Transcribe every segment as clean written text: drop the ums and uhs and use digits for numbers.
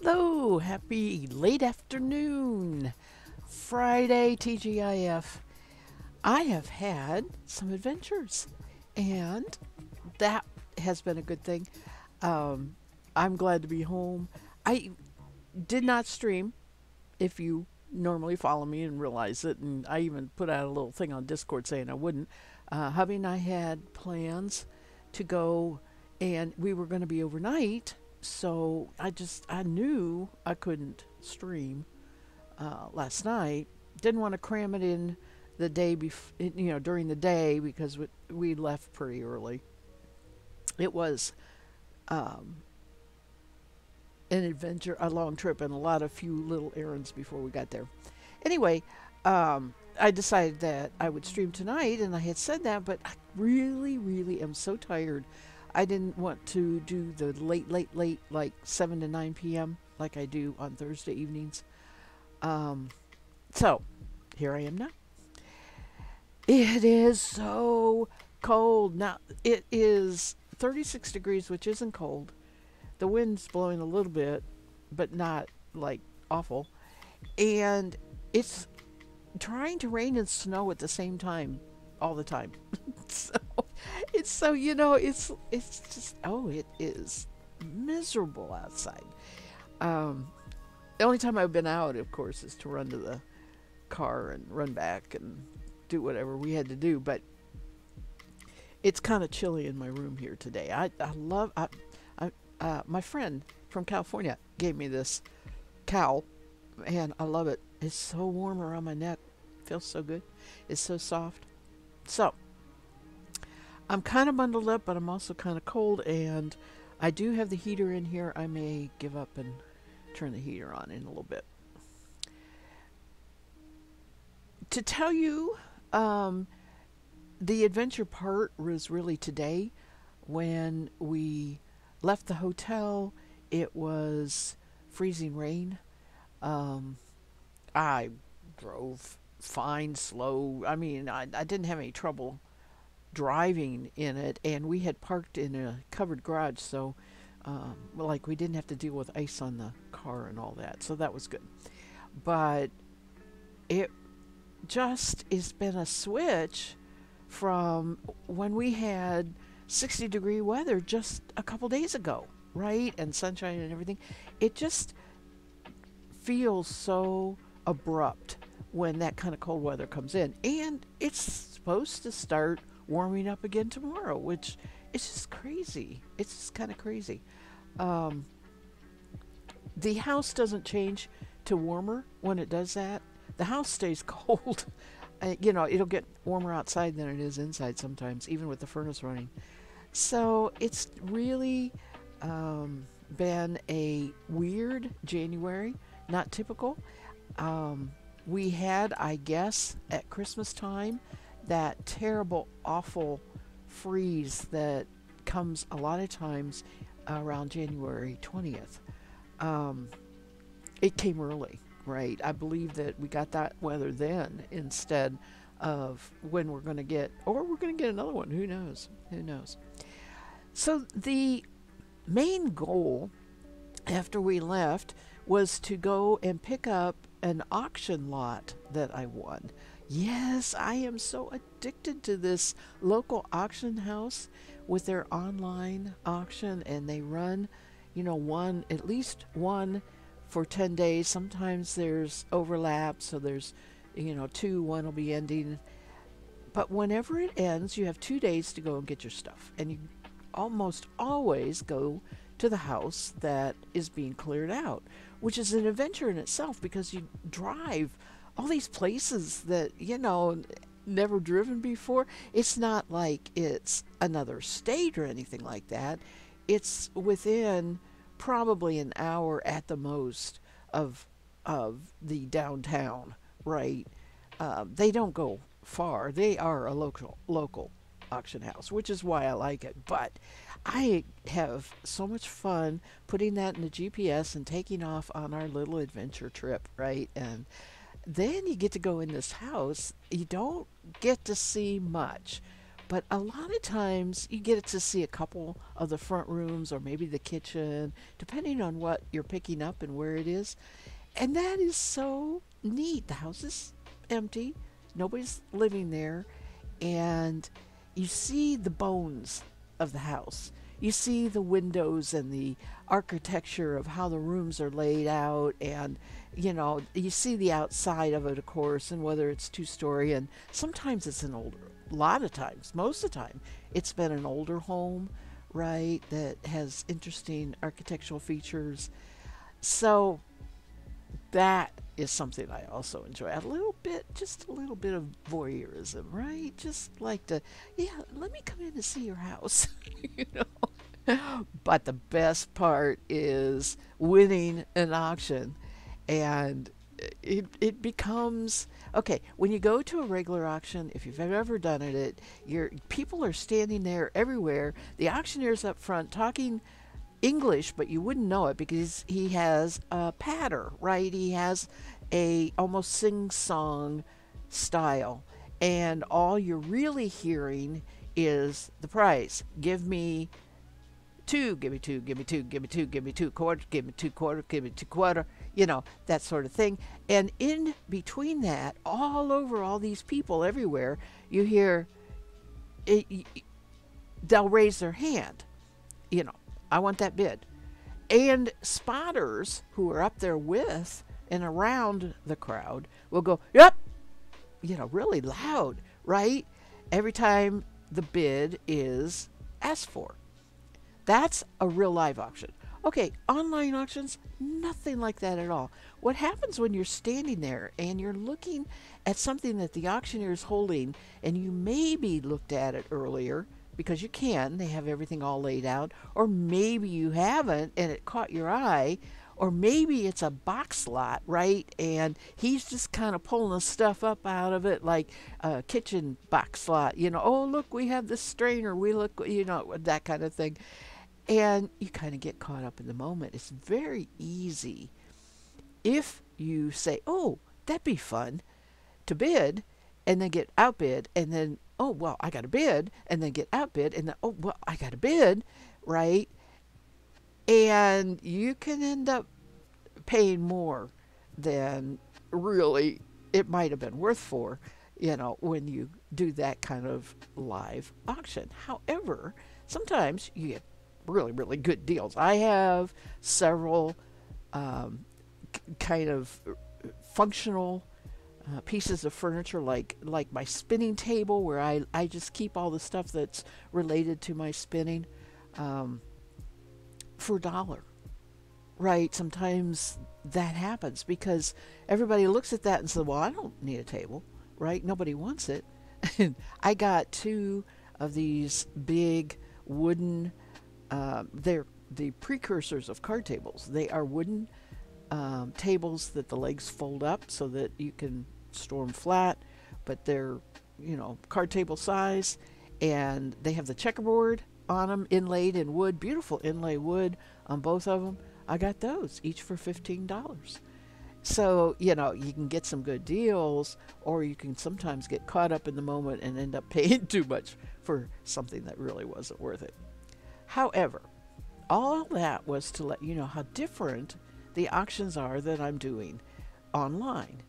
Hello, happy late afternoon, Friday TGIF. I have had some adventures, and that has been a good thing. Um, I'm glad to be home. I did not stream, if you normally follow me and realize it, and I even put out a little thing on Discord saying I wouldn't. Hubby and I had plans to go, and we were going to be overnight, so I knew I couldn't stream last night. Didn't want to cram it in the day during the day because we left pretty early. It was um, an adventure, a long trip, and a lot of few little errands before we got there. Anyway, I decided that I would stream tonight, and I had said that, but I really, really am so tired. I didn't want to do the late, like 7 to 9 p.m., like I do on Thursday evenings. Um, so, here I am now. It is so cold. Now, it is 36 degrees, which isn't cold. The wind's blowing a little bit, but not like awful. And it's trying to rain and snow at the same time, all the time. So it's just it is miserable outside. Um, the only time I've been out, of course, is to run to the car and run back and do whatever we had to do. But it's kind of chilly in my room here today. I love my friend from California gave me this cowl, and I love it. It's so warm around my neck. Feels so good. It's so soft. So I'm kind of bundled up, but I'm also kind of cold, and I do have the heater in here. I may give up and turn the heater on in a little bit. To tell you, the adventure part was really today when we left the hotel. It was freezing rain. Um, I drove fine, slow. I mean, I didn't have any trouble driving in it, and we had parked in a covered garage, so like we didn't have to deal with ice on the car and all that, so that was good. But it just has been a switch from when we had 60-degree weather just a couple days ago, right? And sunshine and everything. It just feels so abrupt when that kind of cold weather comes in. And it's supposed to start warming up again tomorrow, which is just crazy. It's just kind of crazy. Um, the house doesn't change to warmer when it does that. The house stays cold. It'll get warmer outside than it is inside sometimes, even with the furnace running. So it's really been a weird January, not typical. We had, I guess, at Christmas time, that terrible, awful freeze that comes a lot of times around January 20th. Um, it came early, right? I believe that we got that weather then instead of when we're going to get, or we're going to get another one. Who knows? Who knows? So the main goal after we left was to go and pick up an auction lot that I won. Yes, I am so addicted to this local auction house with their online auction, and they run, one, at least one for 10 days. Sometimes there's overlap, so there's, two, one will be ending. But whenever it ends, you have 2 days to go and get your stuff. And you almost always go to the house that is being cleared out, which is an adventure in itself because you drive all these places that, never driven before. It's not like it's another state or anything like that. It's within probably an hour at the most of the downtown, right? They don't go far. They are a local auction house, which is why I like it. But I have so much fun putting that in the GPS and taking off on our little adventure trip, right? And then you get to go in this house. You don't get to see much, but a lot of times you get to see a couple of the front rooms or maybe the kitchen, depending on what you're picking up and where it is. And that is so neat. The house is empty, nobody's living there, and you see the bones of the house. You see the windows and the architecture of how the rooms are laid out, and you see the outside of it, of course, and whether it's two-story, and sometimes it's an older, a lot of times, most of the time, it's been an older home, right, that has interesting architectural features. So that is something I also enjoy. A little bit, just a little bit of voyeurism, right? Just like to, yeah, let me come in and see your house, you know. But the best part is winning an auction, and it becomes okay when you go to a regular auction. If you've ever done it, your people are standing there everywhere. The auctioneer's up front talking English, but you wouldn't know it because he has a patter, right? He has a almost sing-song style, and all you're really hearing is the price. Give me two, give me two, give me two, give me two, give me two quarter, give me two quarter, give me two quarter, that sort of thing. And in between that, all over all these people everywhere, you hear it, they'll raise their hand, you know, I want that bid. And spotters who are up there with and around the crowd will go, yep, really loud, right? Every time the bid is asked for. That's a real live auction. Okay, online auctions, nothing like that at all. What happens when you're standing there and you're looking at something that the auctioneer is holding, and you maybe looked at it earlier because you can, they have everything all laid out, or maybe you haven't and it caught your eye, or maybe it's a box lot, right? And he's just kind of pulling the stuff up out of it like a kitchen box lot, oh, look, we have this strainer, we look, that kind of thing. And you kind of get caught up in the moment. It's very easy if you say, oh, that'd be fun to bid, and then get outbid, and then, oh, well, I got a bid, and then get outbid, and then, oh, well, I got a bid, right? And you can end up paying more than really it might have been worth for, when you do that kind of live auction. However, sometimes you get really, really good deals. I have several kind of functional pieces of furniture, like my spinning table, where I just keep all the stuff that's related to my spinning for $1. Right? Sometimes that happens because everybody looks at that and says, well, I don't need a table, right? Nobody wants it. And I got two of these big wooden, they're the precursors of card tables. They are wooden tables that the legs fold up so that you can store them flat, but they're, card table size, and they have the checkerboard on them, inlaid in wood, beautiful inlay wood on both of them. I got those, each for $15. So, you can get some good deals, or you can sometimes get caught up in the moment and end up paying too much for something that really wasn't worth it. However, all that was to let you know how different the auctions are that I'm doing online.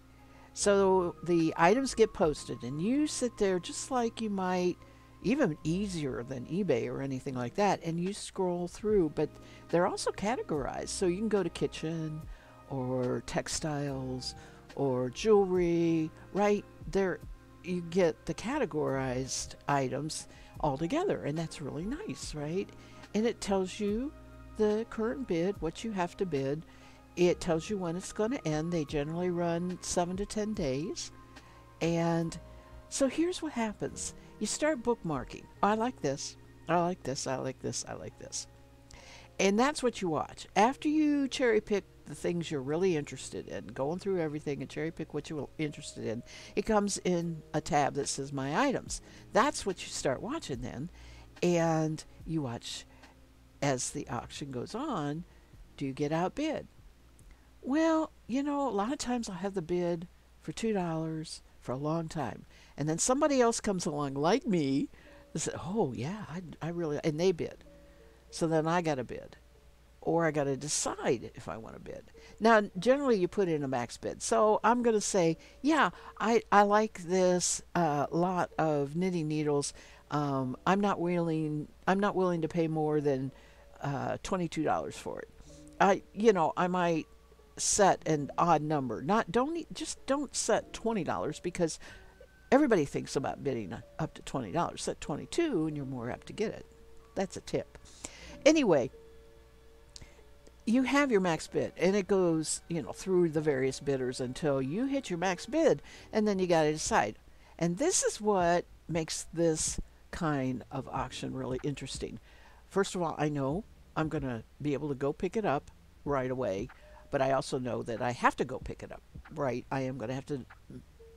So the items get posted, and you sit there just like you might, even easier than eBay or anything like that, and you scroll through, but they're also categorized. So you can go to kitchen or textiles or jewelry, right? There you get the categorized items all together, and that's really nice, right? And it tells you the current bid, what you have to bid. It tells you when it's going to end. They generally run 7 to 10 days. And so here's what happens. You start bookmarking. I like this. I like this. I like this. I like this. And that's what you watch. After you cherry pick the things you're really interested in, going through everything and cherry pick what you're interested in, it comes in a tab that says My Items. That's what you start watching then. And you watch as the auction goes on. Do you get outbid? Well, a lot of times I'll have the bid for $2 for a long time. And then somebody else comes along like me and says, oh, yeah, I really, and they bid. So then I got to bid. Or I got to decide if I want to bid. Now, generally you put in a max bid. So I'm going to say, yeah, I like this lot of knitting needles. I'm not willing to pay more than $22 for it. I might set an odd number. Don't set $20, because everybody thinks about bidding up to $20. Set 22 and you're more apt to get it. That's a tip. Anyway, you have your max bid, and it goes, through the various bidders until you hit your max bid, and then you got to decide. And this is what makes this kind of auction really interesting. First of all, I know I'm going to be able to go pick it up right away, but I also know that I have to go pick it up, right? I am going to have to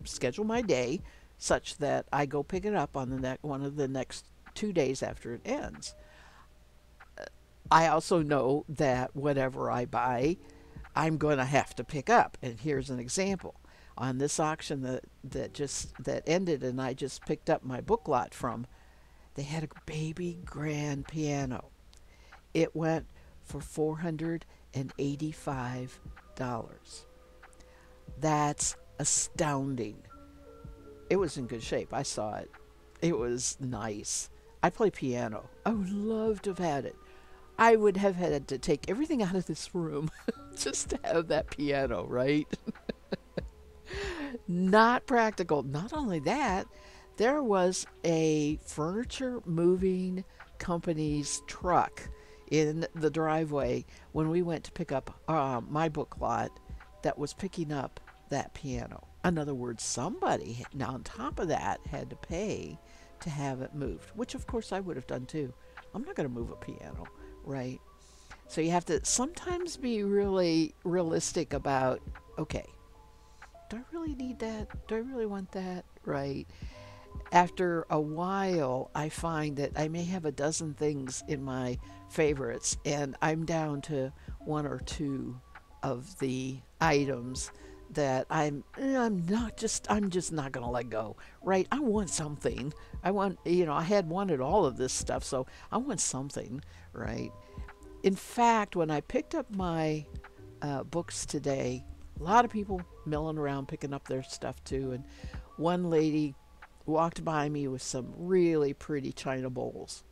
schedule my day such that I go pick it up on one of the next 2 days after it ends. I also know that whatever I buy, I'm going to have to pick up. And here's an example. On this auction that ended, and I just picked up my book lot from, they had a baby grand piano. It went for $485. That's astounding. It was in good shape. I saw it. It was nice. I play piano. I would love to have had it. I would have had to take everything out of this room just to have that piano, right? Not practical. Not only that, there was a furniture moving company's truck in the driveway when we went to pick up my book lot that was picking up that piano. In other words, somebody now on top of that had to pay to have it moved, which of course I would have done too. I'm not going to move a piano, right? So you have to sometimes be really realistic about, okay, do I really need that? Do I really want that? Right? After a while, I find that I may have a dozen things in my favorites, and I'm down to one or two of the items that I'm just not going to let go, right? I want something. I had wanted all of this stuff, so I want something, right? In fact, when I picked up my books today, a lot of people milling around picking up their stuff too, and one lady walked by me with some really pretty china bowls,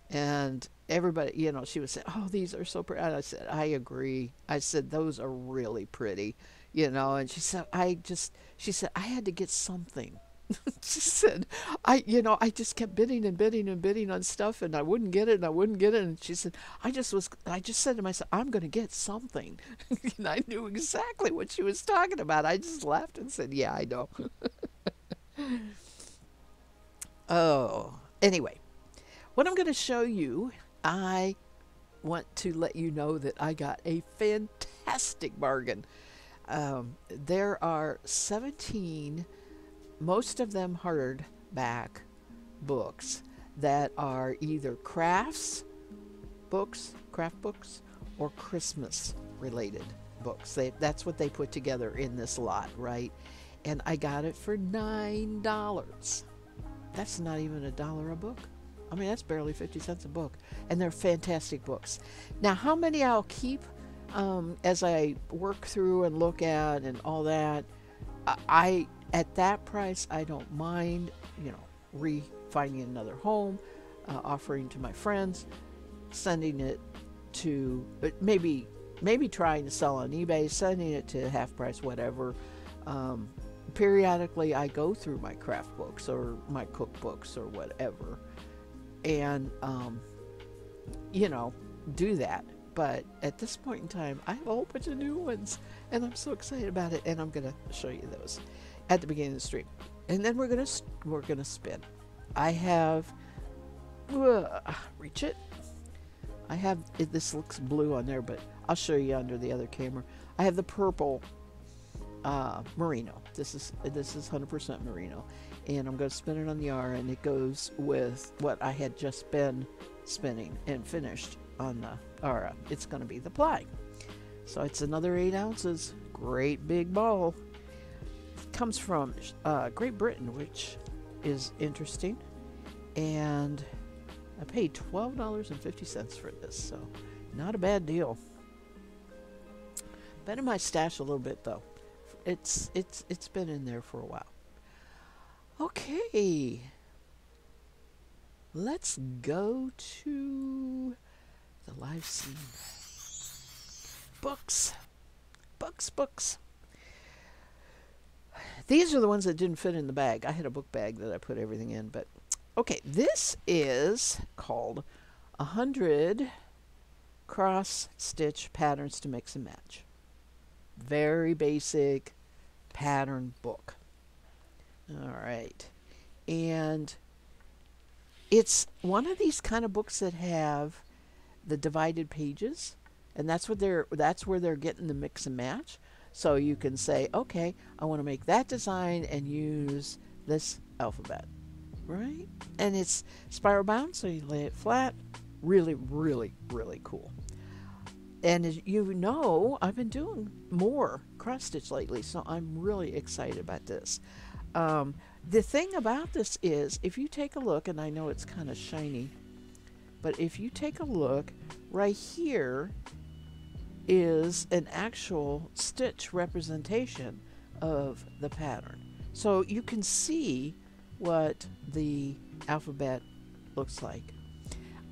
and everybody, she would say, oh, these are so pretty. And I said, I agree. I said, those are really pretty, and she said, I had to get something. She said, I just kept bidding and bidding and bidding on stuff, and I wouldn't get it and I wouldn't get it. And she said, I just said to myself, I'm going to get something. And I knew exactly what she was talking about. I just laughed and said, yeah, I know. Oh, anyway, what I'm going to show you, I want to let you know that I got a fantastic bargain. There are 17, most of them hardback books that are either craft books, or Christmas related books. That's what they put together in this lot, right? And I got it for $9. That's not even a dollar a book. I mean, that's barely 50 cents a book. And they're fantastic books. Now, how many I'll keep as I work through and look at and all that, at that price, I don't mind, finding another home, offering to my friends, sending it to maybe trying to sell on eBay, sending it to half price, whatever. Periodically, I go through my craft books or my cookbooks or whatever, and do that. But at this point in time, I have a whole bunch of new ones, and I'm so excited about it. And I'm gonna show you those at the beginning of the stream, and then we're gonna spin. I have reach it. I have this looks blue on there, but I'll show you under the other camera. I have the purple merino. This is 100% merino, and I'm going to spin it on the R, and it goes with what I had just been spinning and finished on the R. It's going to be the ply. So it's another 8 ounces. Great big ball. It comes from Great Britain, which is interesting, and I paid $12.50 for this, so not a bad deal. Been in my stash a little bit though. It's been in there for a while. Okay, let's go to the live scene. Books. These are the ones that didn't fit in the bag. I had a book bag that I put everything in, but okay, this is called 100 cross stitch patterns to mix and match. Very basic pattern book. All right, and it's one of these kind of books that have the divided pages, and that's where they're getting the mix and match. So you can say, okay, I want to make that design and use this alphabet, right? And it's spiral bound, so you lay it flat. Really, really, really cool. And as you know, I've been doing more cross stitch lately, so I'm really excited about this. The thing about this is, if you take a look, and I know it's kind of shiny, but if you take a look right here is an actual stitch representation of the pattern. So you can see what the alphabet looks like.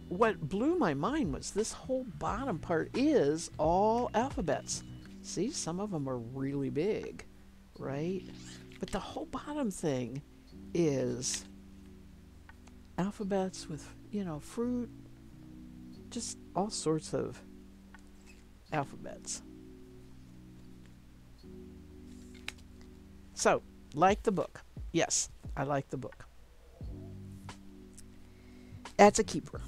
What blew my mind was this whole bottom part is all alphabets. See, some of them are really big, right? But the whole bottom thing is alphabets with, fruit, just all sorts of alphabets. So, like the book. Yes, I like the book. That's a keeper.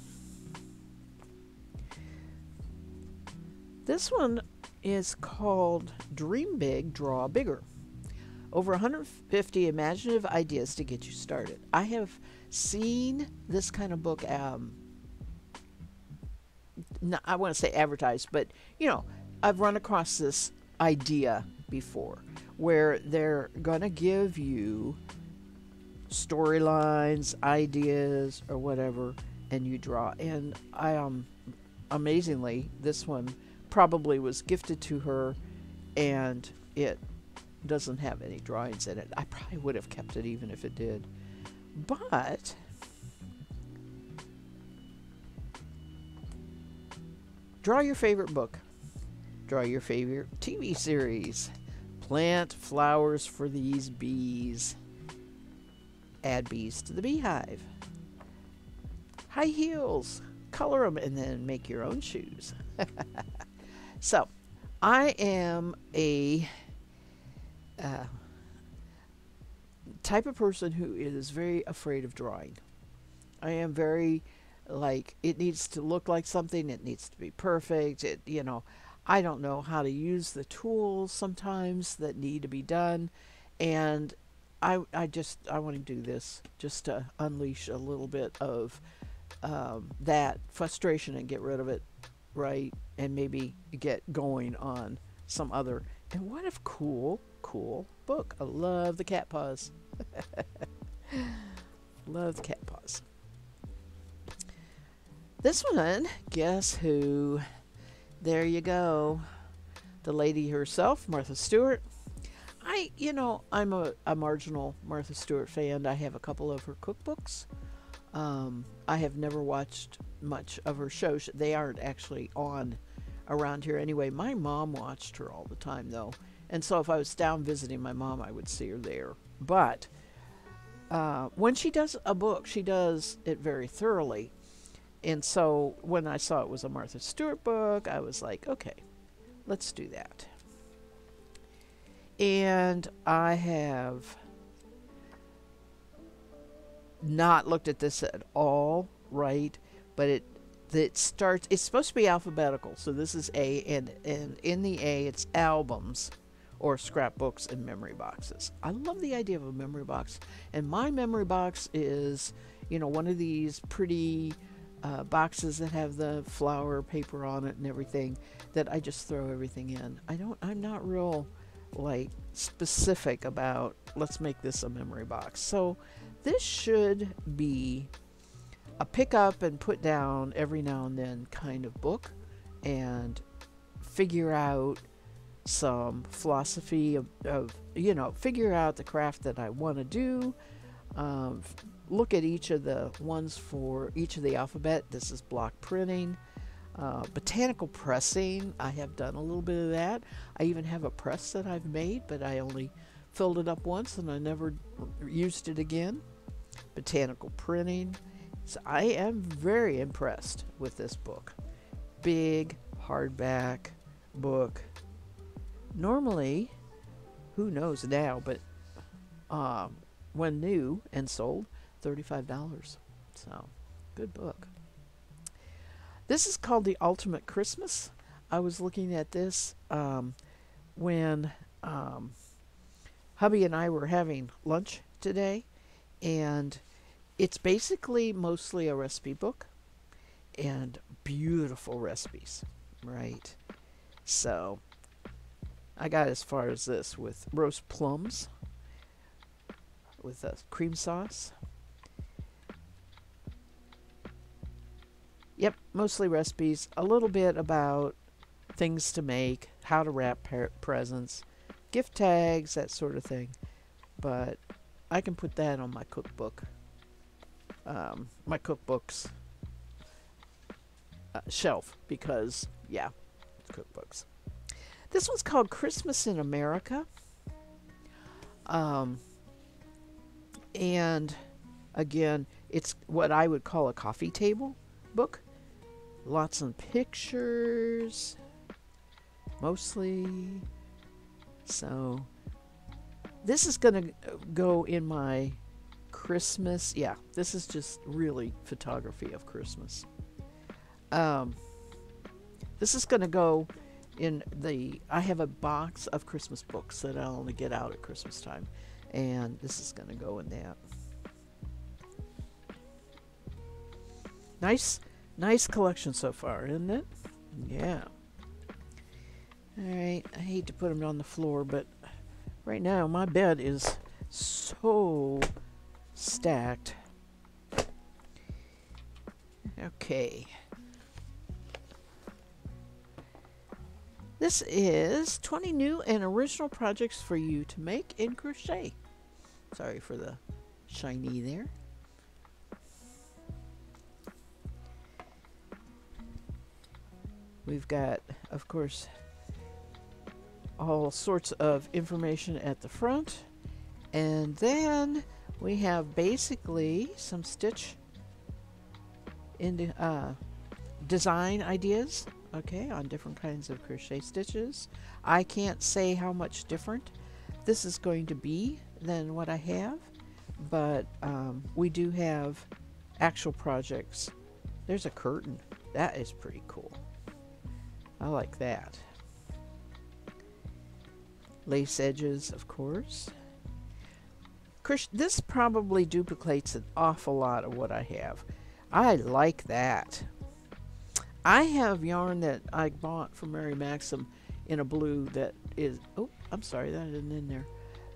This one is called Dream Big, Draw Bigger. Over 150 imaginative ideas to get you started. I have seen this kind of book, I want to say advertised, but I've run across this idea before where they're going to give you storylines, ideas, or whatever, and you draw. And amazingly, this one probably was gifted to her, and it doesn't have any drawings in it. I probably would have kept it even if it did. But draw your favorite book. Draw your favorite TV series. Plant flowers for these bees. Add bees to the beehive. High heels. Color them and then make your own shoes. So, I am a type of person who is very afraid of drawing. I am very it needs to look like something, it needs to be perfect. I don't know how to use the tools sometimes that need to be done, and I want to do this just to unleash a little bit of that frustration and get rid of it, right? And maybe get going on some other. And what a cool book. I love the cat paws. Love the cat paws. This one, guess who? There you go. The lady herself, Martha Stewart. I'm a marginal Martha Stewart fan. I have a couple of her cookbooks. I have never watched much of her shows. They aren't actually on around here anyway. My mom watched her all the time, though. And so if I was down visiting my mom, I would see her there. But when she does a book, she does it very thoroughly. And so when I saw it was a Martha Stewart book, I was like, okay, let's do that. And I have not looked at this at all, right? But it starts, it's supposed to be alphabetical. So this is A, and in the A, it's albums or scrapbooks and memory boxes. I love the idea of a memory box. And my memory box is, one of these pretty boxes that have the flower paper on it and everything that I just throw everything in. I'm not real specific about let's make this a memory box. So this should be a pick up and put down every now and then kind of book, and figure out some philosophy of figure out the craft that I want to do. Look at each of the ones for each of the alphabet. This is block printing. Botanical pressing, I have done a little bit of that. I even have a press that I've made, but I only filled it up once and I never used it again. Botanical printing. So I am very impressed with this book. Big hardback book. Normally, who knows now, but when new and sold, $35. So, good book. This is called The Ultimate Christmas. I was looking at this when hubby and I were having lunch today, and it's basically mostly a recipe book and beautiful recipes, right? So I got as far as this with roast plums with a cream sauce. Yep, mostly recipes, a little bit about things to make, how to wrap presents, gift tags, that sort of thing. But I can put that on my cookbook, my cookbooks shelf, because, yeah, it's cookbooks. This one's called Christmas in America. And again, it's what I would call a coffee table book. Lots of pictures, mostly. So this is going to go in my Christmas. Yeah, this is just really photography of Christmas. This is going to go in I have a box of Christmas books that I only get out at Christmas time. And this is going to go in that. Nice collection so far, isn't it? Yeah. Alright, I hate to put them on the floor, but right now my bed is so stacked. Okay. This is 20 new and original projects for you to make in crochet. Sorry for the shiny there. We've got, of course, all sorts of information at the front. And then we have basically some stitch into design ideas, okay, on different kinds of crochet stitches. I can't say how much different this is going to be than what I have, but we do have actual projects. There's a curtain. That is pretty cool. I like that. Lace edges, of course. This probably duplicates an awful lot of what I have. I like that. I have yarn that I bought from Mary Maxim in a blue that is, oh, I'm sorry, that isn't in there.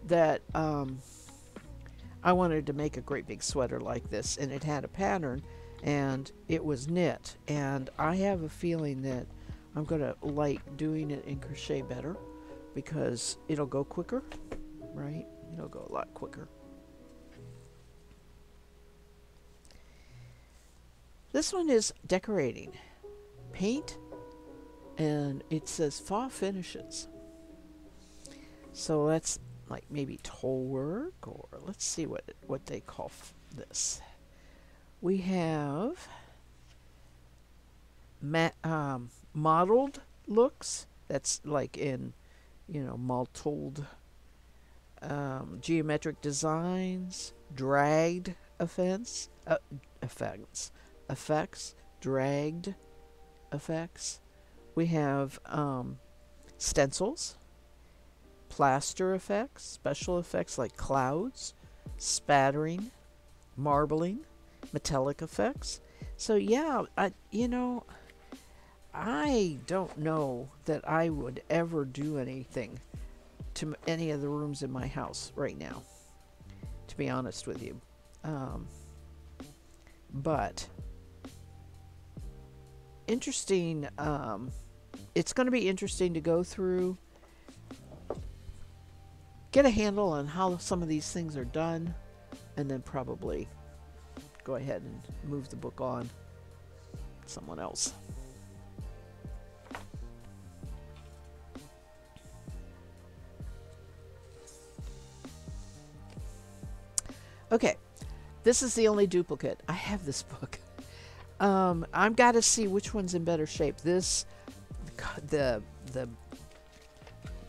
That I wanted to make a great big sweater like this, and it had a pattern, and it was knit. And I have a feeling that I'm going to like doing it in crochet better because it'll go quicker, right? It'll go a lot quicker. This one is decorating. Paint, and it says fall finishes. So that's like maybe toll work, or let's see what they call this. We have modeled looks. That's like in, mottled geometric designs, dragged effects, dragged effects. We have stencils, plaster effects, special effects like clouds, spattering, marbling, metallic effects. So yeah, I don't know that I would ever do anything to any of the rooms in my house right now, to be honest with you. But interesting, it's going to be interesting to go through, get a handle on how some of these things are done, and then probably go ahead and move the book on to someone else. Okay, this is the only duplicate. I have this book. I've got to see which one's in better shape. The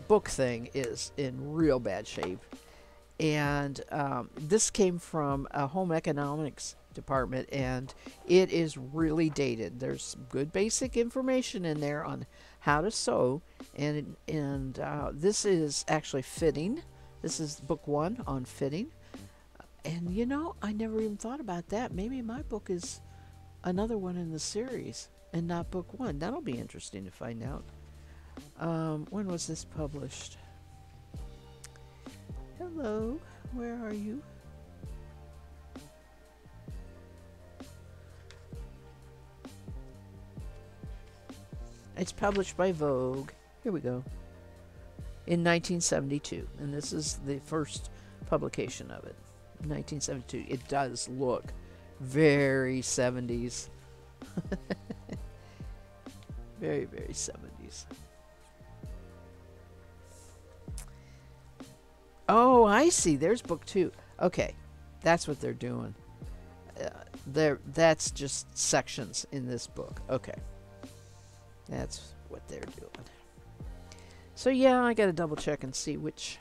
book thing is in real bad shape, and this came from a home economics department, and it is really dated. There's good basic information in there on how to sew, and this is actually fitting. This is book 1 on fitting. And I never even thought about that. Maybe my book is another one in the series and not book 1. That'll be interesting to find out. When was this published? Hello, where are you? It's published by Vogue. Here we go. In 1972. And this is the first publication of it. 1972. It does look very 70s. Very, very 70s. Oh, I see. There's book 2. Okay. That's what they're doing. That's just sections in this book. Okay. That's what they're doing. So yeah, I got to double check and see which.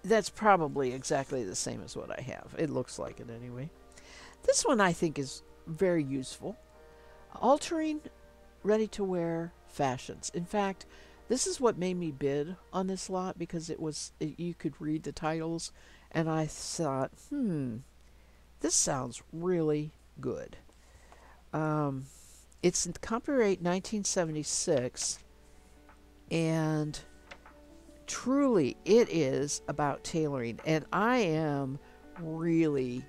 That's probably exactly the same as what I have. It looks like it anyway. This one I think is very useful. Altering ready-to-wear fashions. In fact, this is what made me bid on this lot, because you could read the titles, and I thought, this sounds really good. It's copyright 1976, and truly it is about tailoring, and I am really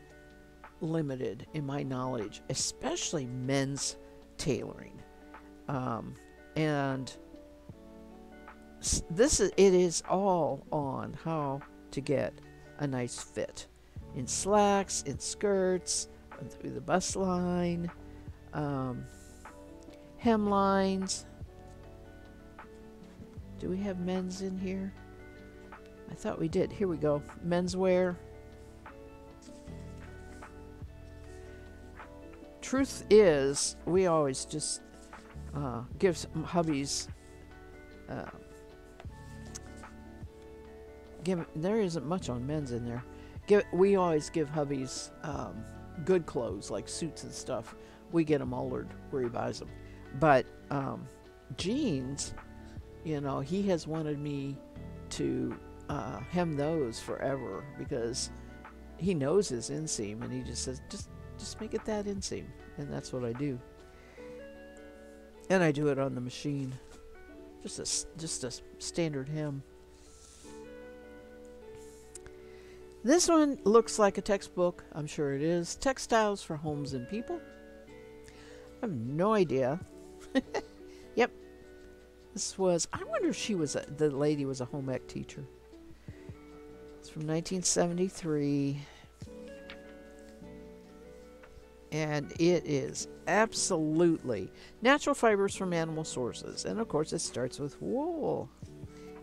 limited in my knowledge, especially men's tailoring. And it is all on how to get a nice fit in slacks, in skirts, through the bust line, hemlines. Do we have men's in here? I thought we did. Here we go. Menswear. Truth is, we always just give hubbies. There isn't much on men's in there. We always give hubbies good clothes like suits and stuff. We get them altered where he buys them. But jeans, he has wanted me to hem those forever because he knows his inseam, and he just says, just make it that inseam, and that's what I do. And I do it on the machine, just a standard hem. This one looks like a textbook. I'm sure it is. Textiles for Homes and People. I have no idea. Yep. This was, I wonder if the lady was a home ec teacher. It's from 1973. And it is absolutely natural fibers from animal sources. And of course, it starts with wool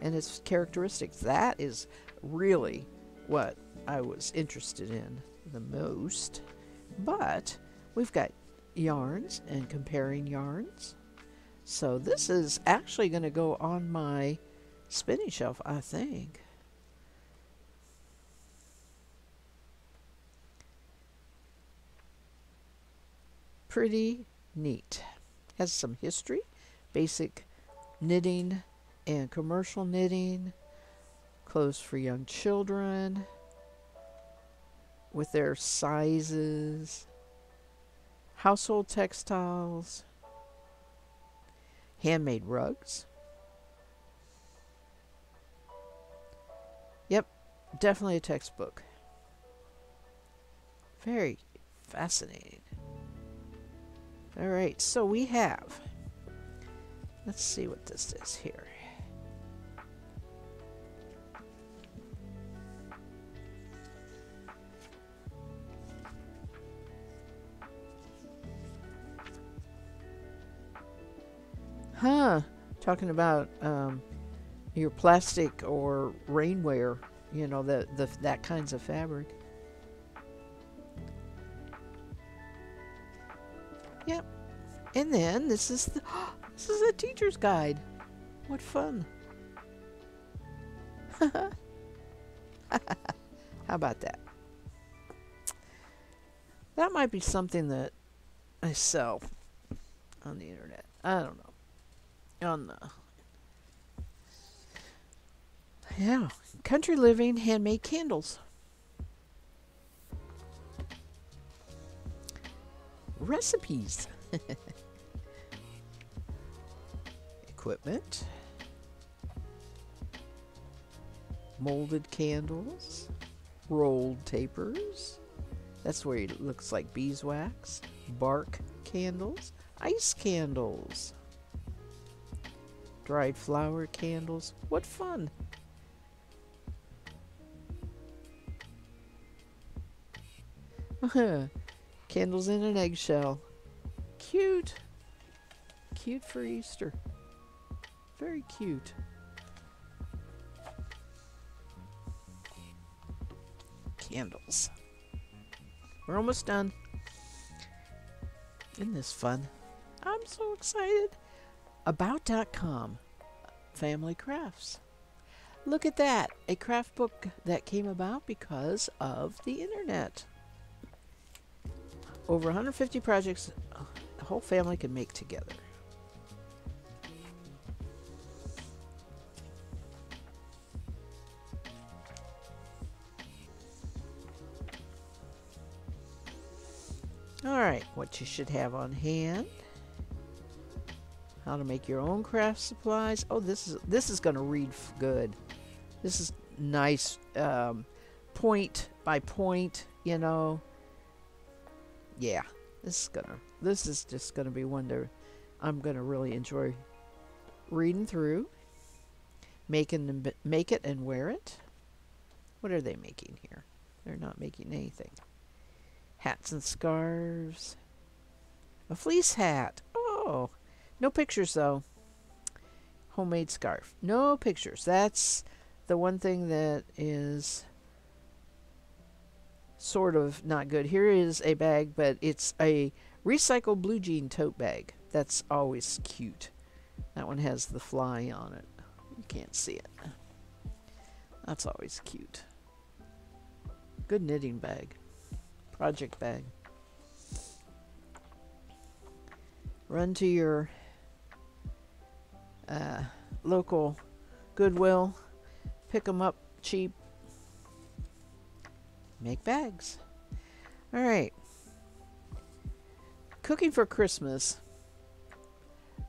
and its characteristics. That is really what I was interested in the most. But we've got yarns and comparing yarns. So this is actually going to go on my spinning shelf, I think. Pretty neat. Has some history, basic knitting and commercial knitting, clothes for young children with their sizes, household textiles, handmade rugs. Yep, definitely a textbook. Very fascinating. All right, so we have, let's see what this is here. Talking about your plastic or rainwear, you know, that kinds of fabric. Yep. And then this is a teacher's guide. What fun. How about that? That might be something that I sell on the internet. I don't know. Yeah, Country Living handmade candles. Recipes. Equipment. Molded candles. Rolled tapers. That's where it looks like beeswax. Bark candles. Ice candles. Dried flower candles. What fun! Candles in an eggshell. Cute. Cute for Easter. Very cute. Candles. We're almost done. Isn't this fun? I'm so excited. About.com. Family crafts. Look at that. A craft book that came about because of the internet. Over 150 projects the whole family can make together. All right, what you should have on hand. How to make your own craft supplies. Oh, this is going to read good. This is nice, point by point, you know. Yeah, this is just gonna be one that I'm gonna really enjoy reading through. Make it and wear it. What are they making here? They're not making anything. Hats and scarves. A fleece hat. Oh, no pictures though. Homemade scarf. No pictures. That's the one thing that is sort of not good. Here is a bag, but it's a recycled blue jean tote bag. That's always cute. That one has the fly on it. You can't see it. That's always cute. Good knitting bag. Project bag. Run to your local Goodwill. Pick them up cheap. Make bags. All right. Cooking for Christmas.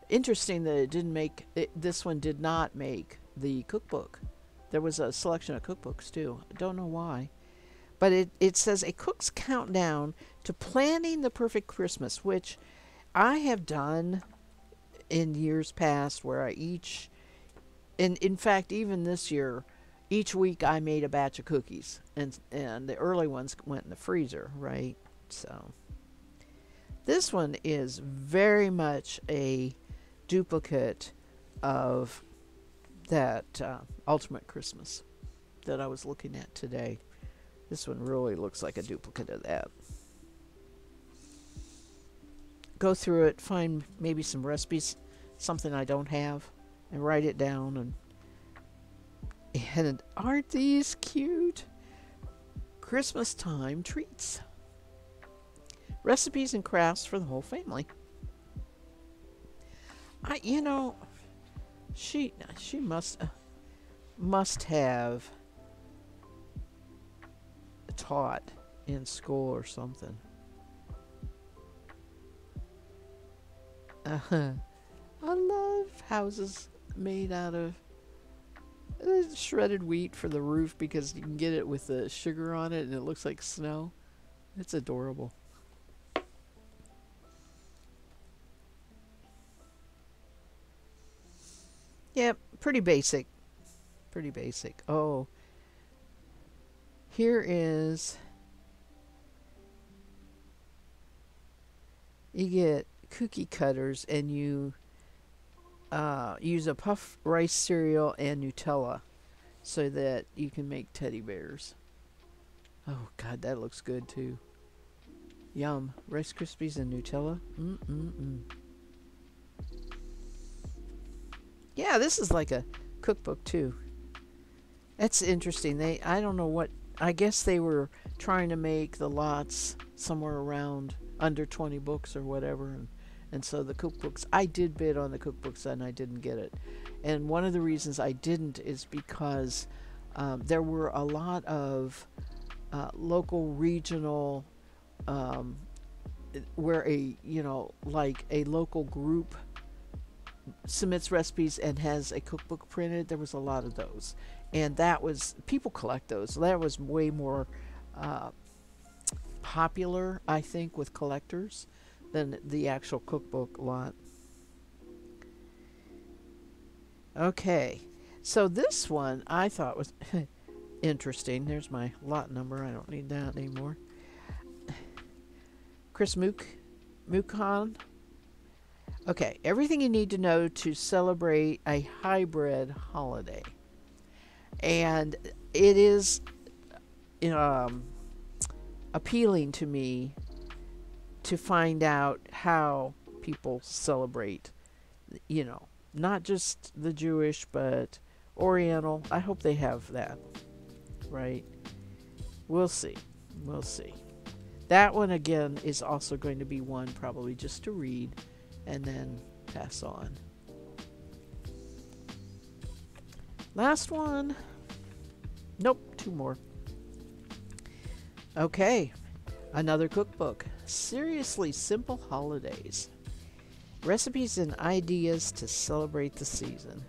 Interesting that it didn't make it, this one did not make the cookbook. There was a selection of cookbooks too. I don't know why. But it says a cook's countdown to planning the perfect Christmas, which I have done in years past where and in fact, even this year, each week I made a batch of cookies, and the early ones went in the freezer, right? So this one is very much a duplicate of that Ultimate Christmas that I was looking at today. This one really looks like a duplicate of that. Go through it, find maybe some recipes, something I don't have, and write it down. And aren't these cute? Christmas time treats. Recipes and crafts for the whole family. She must have taught in school or something. I love houses made out of shredded wheat for the roof because you can get it with the sugar on it and it looks like snow. It's adorable. Yep, pretty basic. Pretty basic. Oh, here is, you get cookie cutters and you use a puff rice cereal and Nutella so that you can make teddy bears. Oh God, that looks good too. Yum. Rice Krispies and Nutella. Mm-mm-mm. Yeah, this is like a cookbook too. That's interesting. I don't know what, I guess they were trying to make the lots somewhere around under 20 books or whatever. And so the cookbooks, I did bid on the cookbooks and I didn't get it. And one of the reasons I didn't is because there were a lot of local, regional, where like a local group submits recipes and has a cookbook printed. There was a lot of those. And that was, people collect those. That was way more popular, I think, with collectors than the actual cookbook lot. Okay, so this one I thought was interesting. There's my lot number. I don't need that anymore. Chris Mukon. Okay, everything you need to know to celebrate a hybrid holiday. And it is appealing to me to find out how people celebrate, not just the Jewish, but Oriental. I hope they have that, right? We'll see. We'll see. That one, again, is also going to be one probably just to read and then pass on. Last one. Nope, two more. Okay, another cookbook. Seriously Simple Holidays. Recipes and ideas to celebrate the season.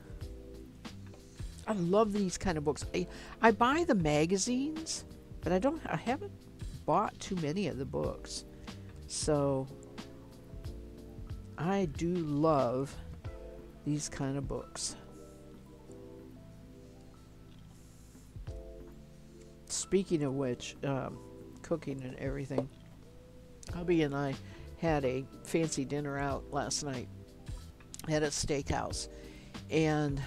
I love these kind of books. I buy the magazines, but I haven't bought too many of the books. So I do love these kind of books. Speaking of which, cooking and everything, hubby and I had a fancy dinner out last night at a steakhouse, and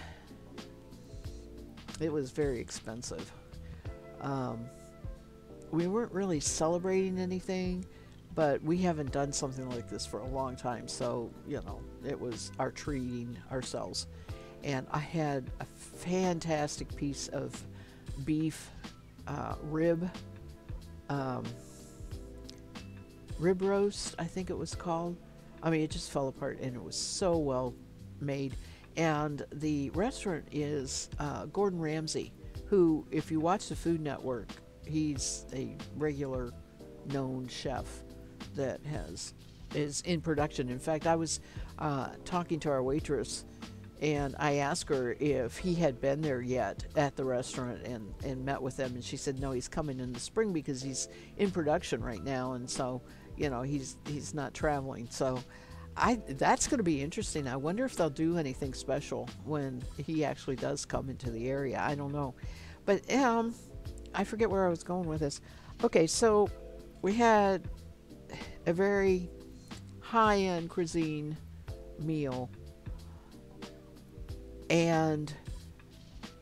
it was very expensive. We weren't really celebrating anything, but we haven't done something like this for a long time, so it was our treating ourselves. And I had a fantastic piece of beef rib roast, I think it was called. I mean, it just fell apart, and it was so well made. And the restaurant is Gordon Ramsay, who, if you watch the Food Network, he's a regular known chef that is in production. In fact, I was talking to our waitress, and I asked her if he had been there yet at the restaurant and met with them, and she said no, he's coming in the spring because he's in production right now, and so he's not traveling. So that's going to be interesting. I wonder if they'll do anything special when he actually does come into the area. I don't know, but I forget where I was going with this. Okay, so we had a very high-end cuisine meal, and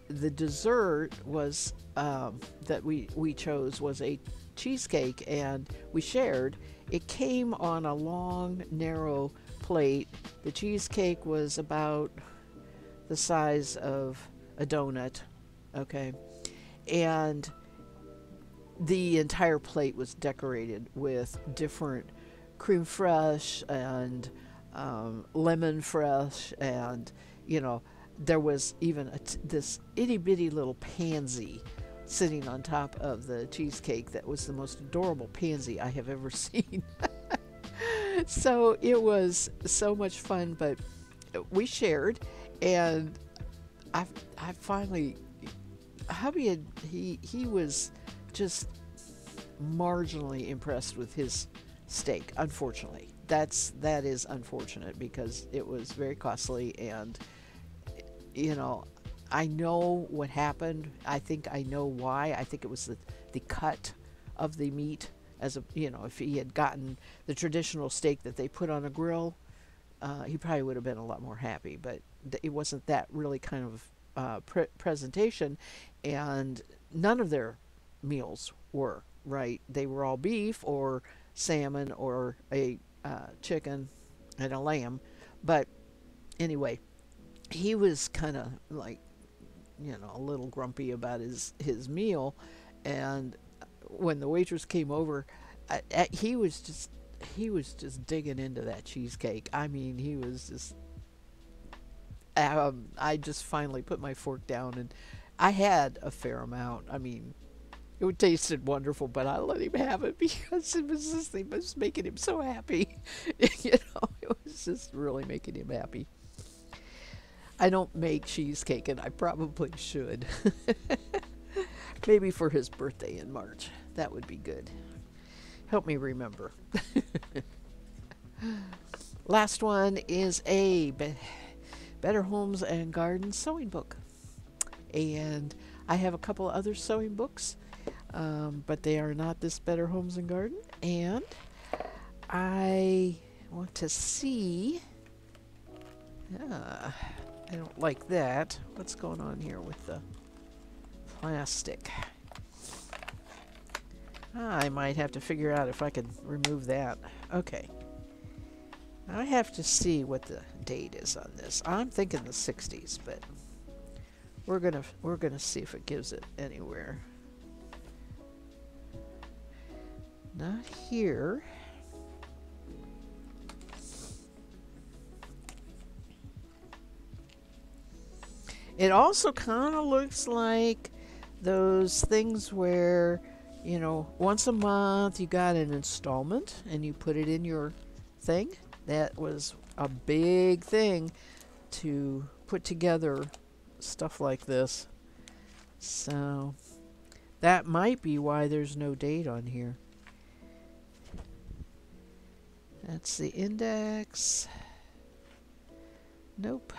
the dessert was that we chose was a cheesecake, and we shared. It came on a long, narrow plate. The cheesecake was about the size of a donut, okay? And the entire plate was decorated with different creme fraiche and lemon fresh, and there was even this itty bitty little pansy sitting on top of the cheesecake that was the most adorable pansy I have ever seen. So it was so much fun, but we shared, and I finally, hubby he was just marginally impressed with his steak. Unfortunately, that is unfortunate because it was very costly, and I know what happened. I think I know why. I think it was the cut of the meat. If he had gotten the traditional steak that they put on a grill, he probably would have been a lot more happy. But it wasn't that really kind of presentation, and none of their meals were right. They were all beef or salmon or a chicken and a lamb. But anyway, he was kind of like, a little grumpy about his meal, and when the waitress came over, he was just digging into that cheesecake. I mean, he was just. I just finally put my fork down, and I had a fair amount. I mean, it tasted wonderful, but I let him have it because it was making him so happy. It was just really making him happy. I don't make cheesecake, and I probably should. Maybe for his birthday in March. That would be good. Help me remember. Last one is a Better Homes and Gardens sewing book. And I have a couple other sewing books, but they are not this Better Homes and Garden. And I want to see... I don't like that. What's going on here with the plastic? I might have to figure out if I can remove that. Okay. I have to see what the date is on this. I'm thinking the 60s, but we're gonna see if it gives it anywhere. Not here. It also kind of looks like those things where, once a month you got an installment and you put it in your thing. That was a big thing to put together stuff like this. So that might be why there's no date on here. That's the index. Nope.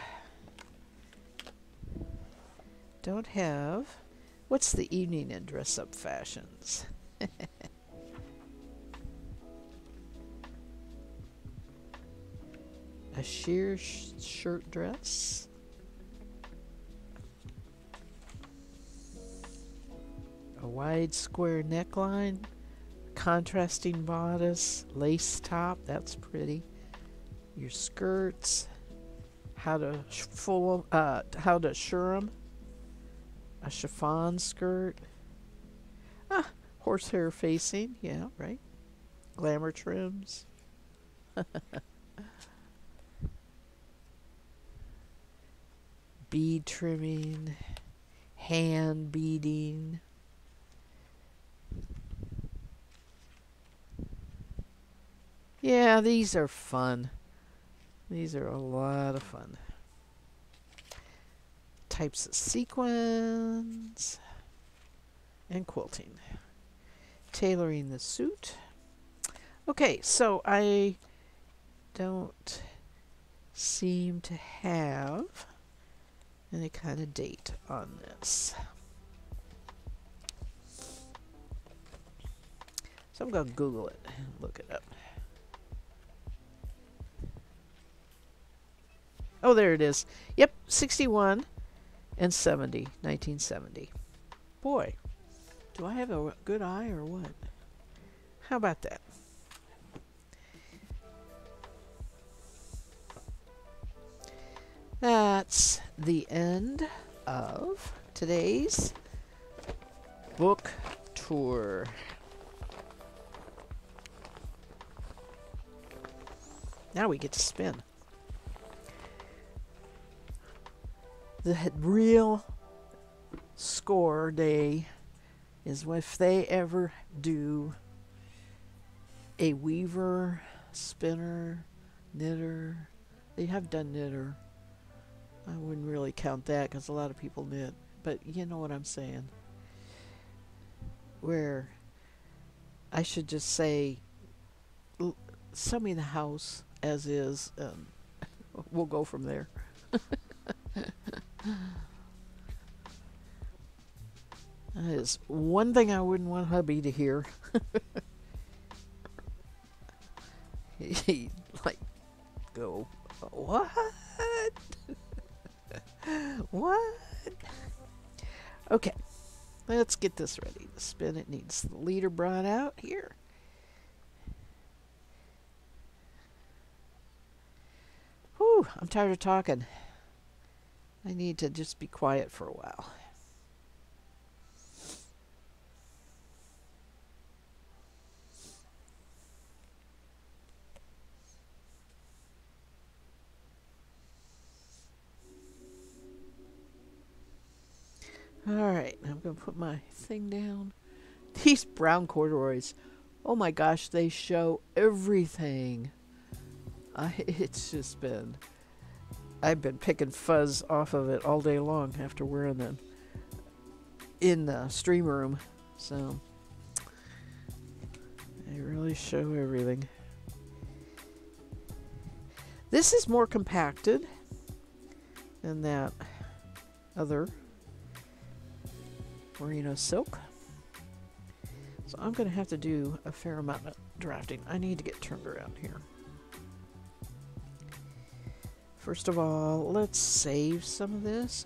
Don't have. What's the evening and dress up fashions? A sheer shirt dress. A wide square neckline. Contrasting bodice. Lace top. That's pretty. Your skirts. How to shirr 'em. A chiffon skirt. Horsehair facing. Yeah, right. Glamour trims. Bead trimming. hand beading. Yeah, these are fun. These are a lot of fun. Types of sequins and quilting. Tailoring the suit. Okay, so I don't seem to have any kind of date on this. So I'm going to Google it and look it up. Oh, there it is. Yep, 61 and 70, 1970. Boy, do I have a good eye or what? How about that? That's the end of today's book tour. Now we get to spin. The real score day is if they ever do a weaver, spinner, knitter. They have done knitter. I wouldn't really count that because a lot of people knit, but you know what I'm saying. Where I should just say, sell me the house as is, and we'll go from there. That is one thing I wouldn't want hubby to hear. He'd like go, what? What? Okay, let's get this ready to spin. It needs the leader brought out here. Whew, I'm tired of talking. I need to just be quiet for a while. Alright, I'm going to put my thing down. These brown corduroys, oh my gosh, they show everything. It's just been... I've been picking fuzz off of it all day long after wearing them in the stream room. So, they really show everything. This is more compacted than that other merino silk. So I'm going to have to do a fair amount of drafting. I need to get turned around here. First of all, let's save some of this.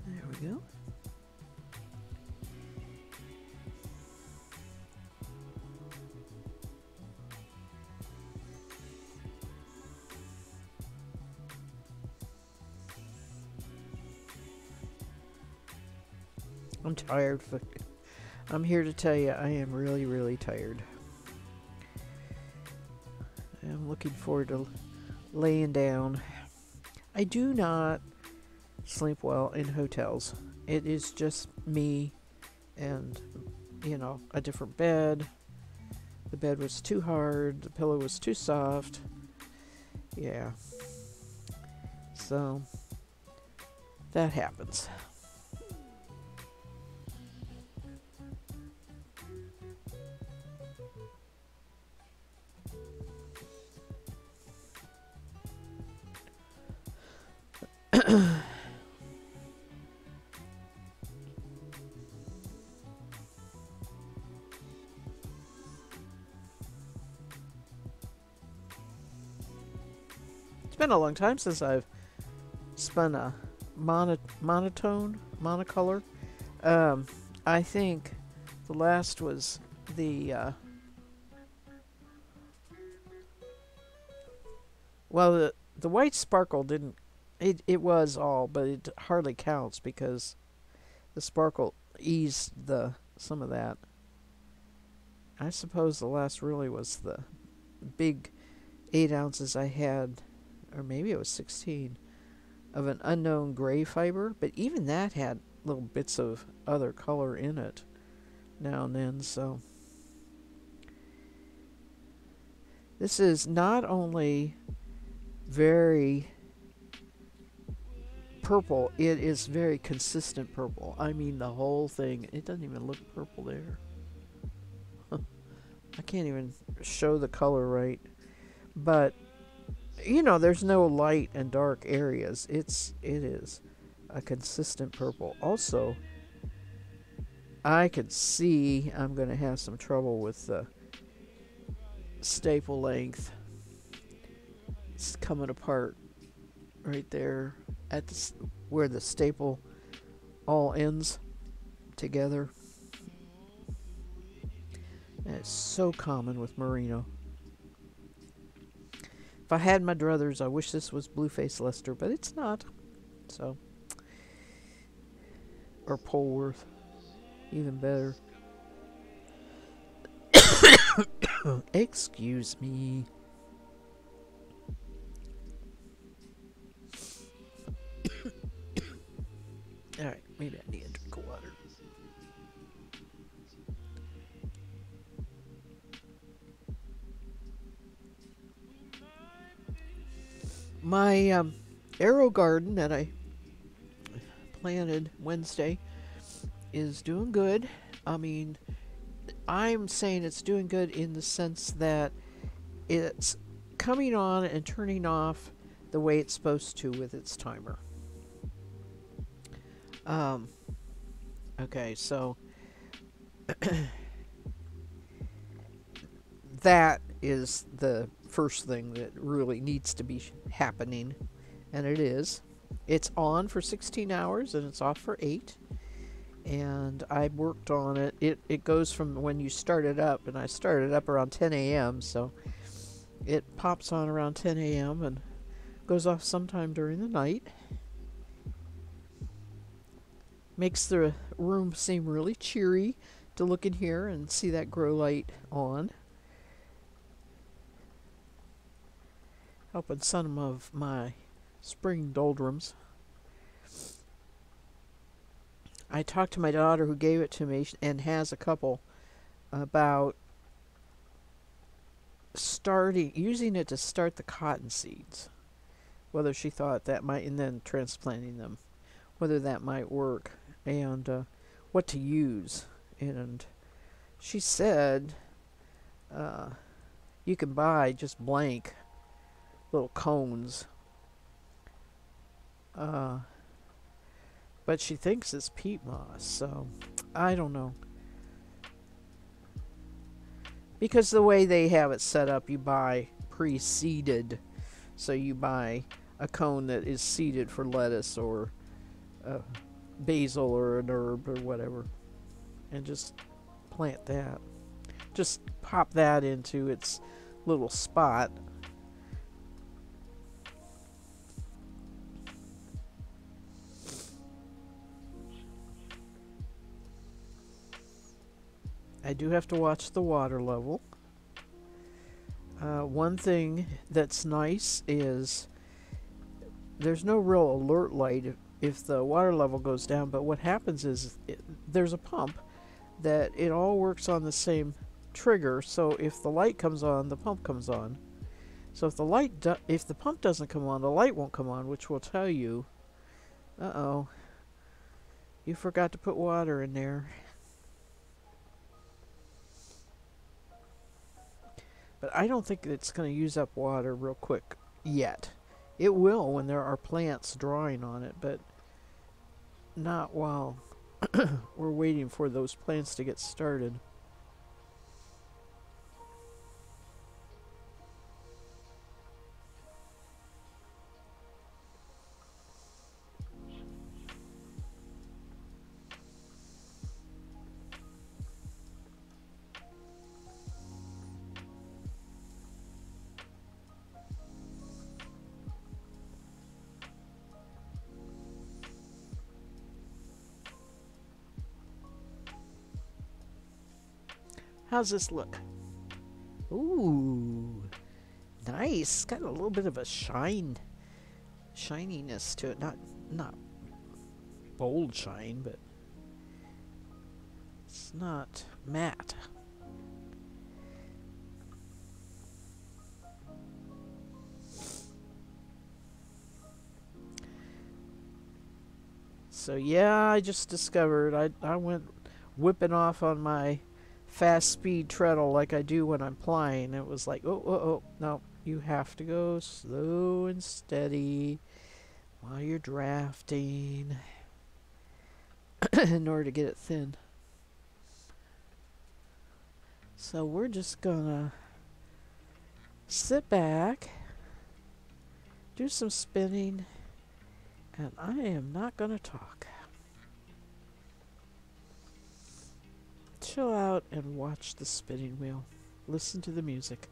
There we go. I'm tired. I'm here to tell you I am really, really tired. I'm looking forward to laying down. I do not sleep well in hotels. It is just me and, you know, a different bed. The bed was too hard. The pillow was too soft. Yeah. So, that happens. It's been a long time since I've spun a monocolor. I think the last was the well, the white sparkle didn't. It was all, but it hardly counts because the sparkle eased some of that. I suppose the last really was the big 8 ounces I had, or maybe it was 16, of an unknown gray fiber, but even that had little bits of other color in it now and then. So this is not only very purple, it is very consistent purple. I mean, the whole thing, it doesn't even look purple there. I can't even show the color right, but you know, there's no light and dark areas. It is a consistent purple. Also, I could see I'm going to have some trouble with the staple length. It's coming apart right there at where the staple all ends together. And it's so common with merino. If I had my druthers, I wish this was Blueface Leicester, but it's not. So, or Polworth, even better. Excuse me. Alright, maybe I need a drink of water. My arrow garden that I planted Wednesday is doing good. I mean, I'm saying it's doing good in the sense that it's coming on and turning off the way it's supposed to with its timer. Okay, so that is the first thing that really needs to be happening, and it is. It's on for 16 hours and it's off for 8. And I worked on it. It goes from when you start it up, and I started up around 10 a.m., so it pops on around 10 a.m. and goes off sometime during the night. Makes the room seem really cheery to look in here and see that grow light on. Helping some of my spring doldrums. I talked to my daughter who gave it to me and has a couple about using it to start the cotton seeds. Whether she thought that might, and then transplanting them, whether that might work, and what to use. And she said you can buy just blank little cones. But she thinks it's peat moss, so I don't know. Because the way they have it set up, you buy pre-seeded. So you buy a cone that is seeded for lettuce or basil or an herb or whatever. And just plant that. Just pop that into its little spot. I do have to watch the water level. One thing that's nice is there's no real alert light if the water level goes down, but what happens is there's a pump that it all works on the same trigger, so if the light comes on, the pump comes on. So if the pump doesn't come on, the light won't come on, which will tell you, uh-oh, you forgot to put water in there. But I don't think it's going to use up water real quick yet. It will when there are plants drawing on it, but not while we're waiting for those plants to get started. How's this look? Ooh, nice. It's got a little bit of a shininess to it. Not bold shine, but it's not matte. So yeah, I just discovered I went whipping off on my fast speed treadle like I do when I'm plying. It was like, oh, no, you have to go slow and steady while you're drafting in order to get it thin. So we're just gonna sit back, do some spinning, and I am not gonna talk. Chill out and watch the spinning wheel. Listen to the music.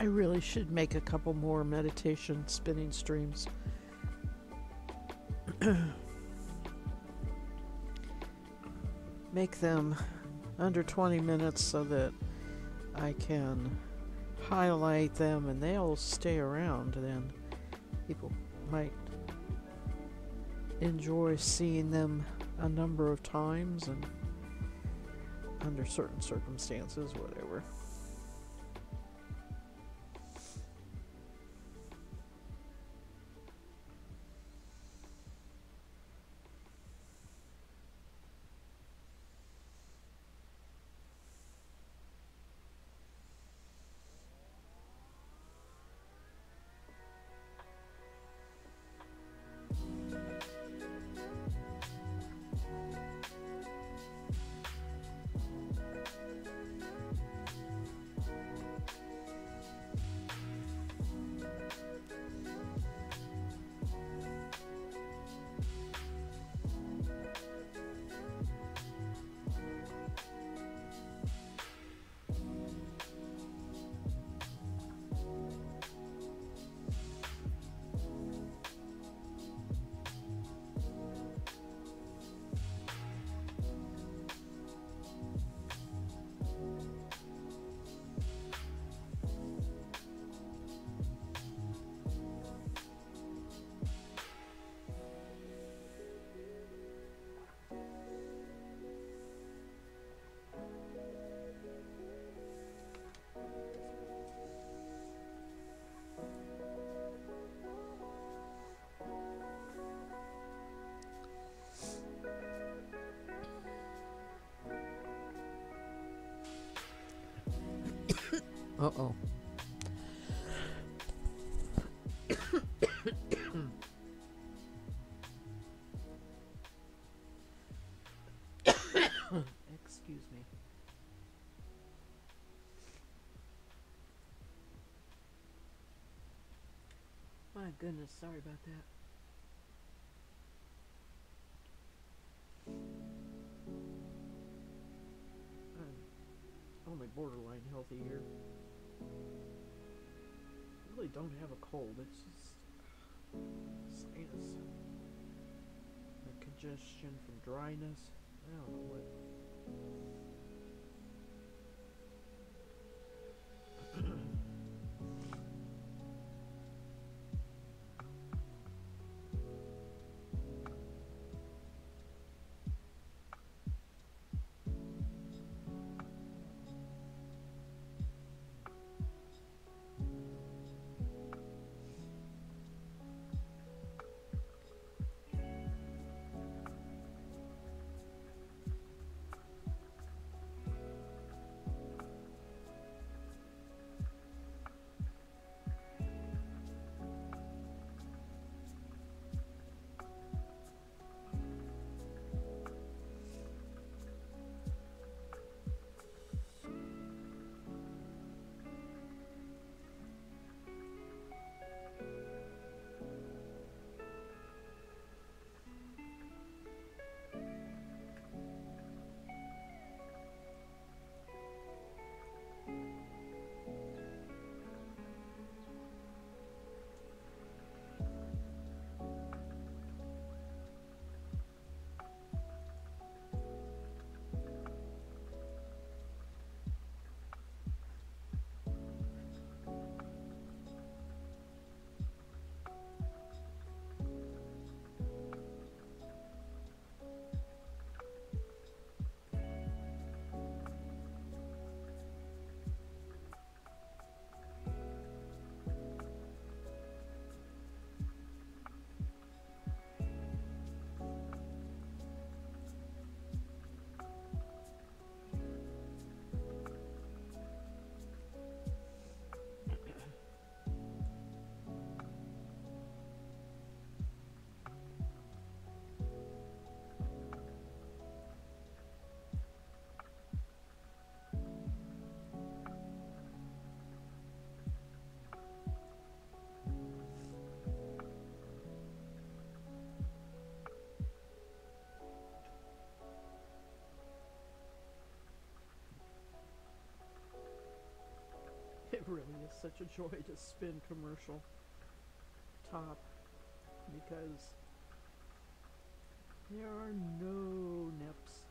I really should make a couple more meditation spinning streams. Make them under 20 minutes so that I can highlight them and they'll stay around. Then people might enjoy seeing them a number of times and under certain circumstances, whatever. Uh-oh. Excuse me. My goodness, sorry about that. I'm only borderline healthy here. I really don't have a cold, it's just sinus. And congestion from dryness. I don't know what. It really is such a joy to spin commercial top because there are no nips,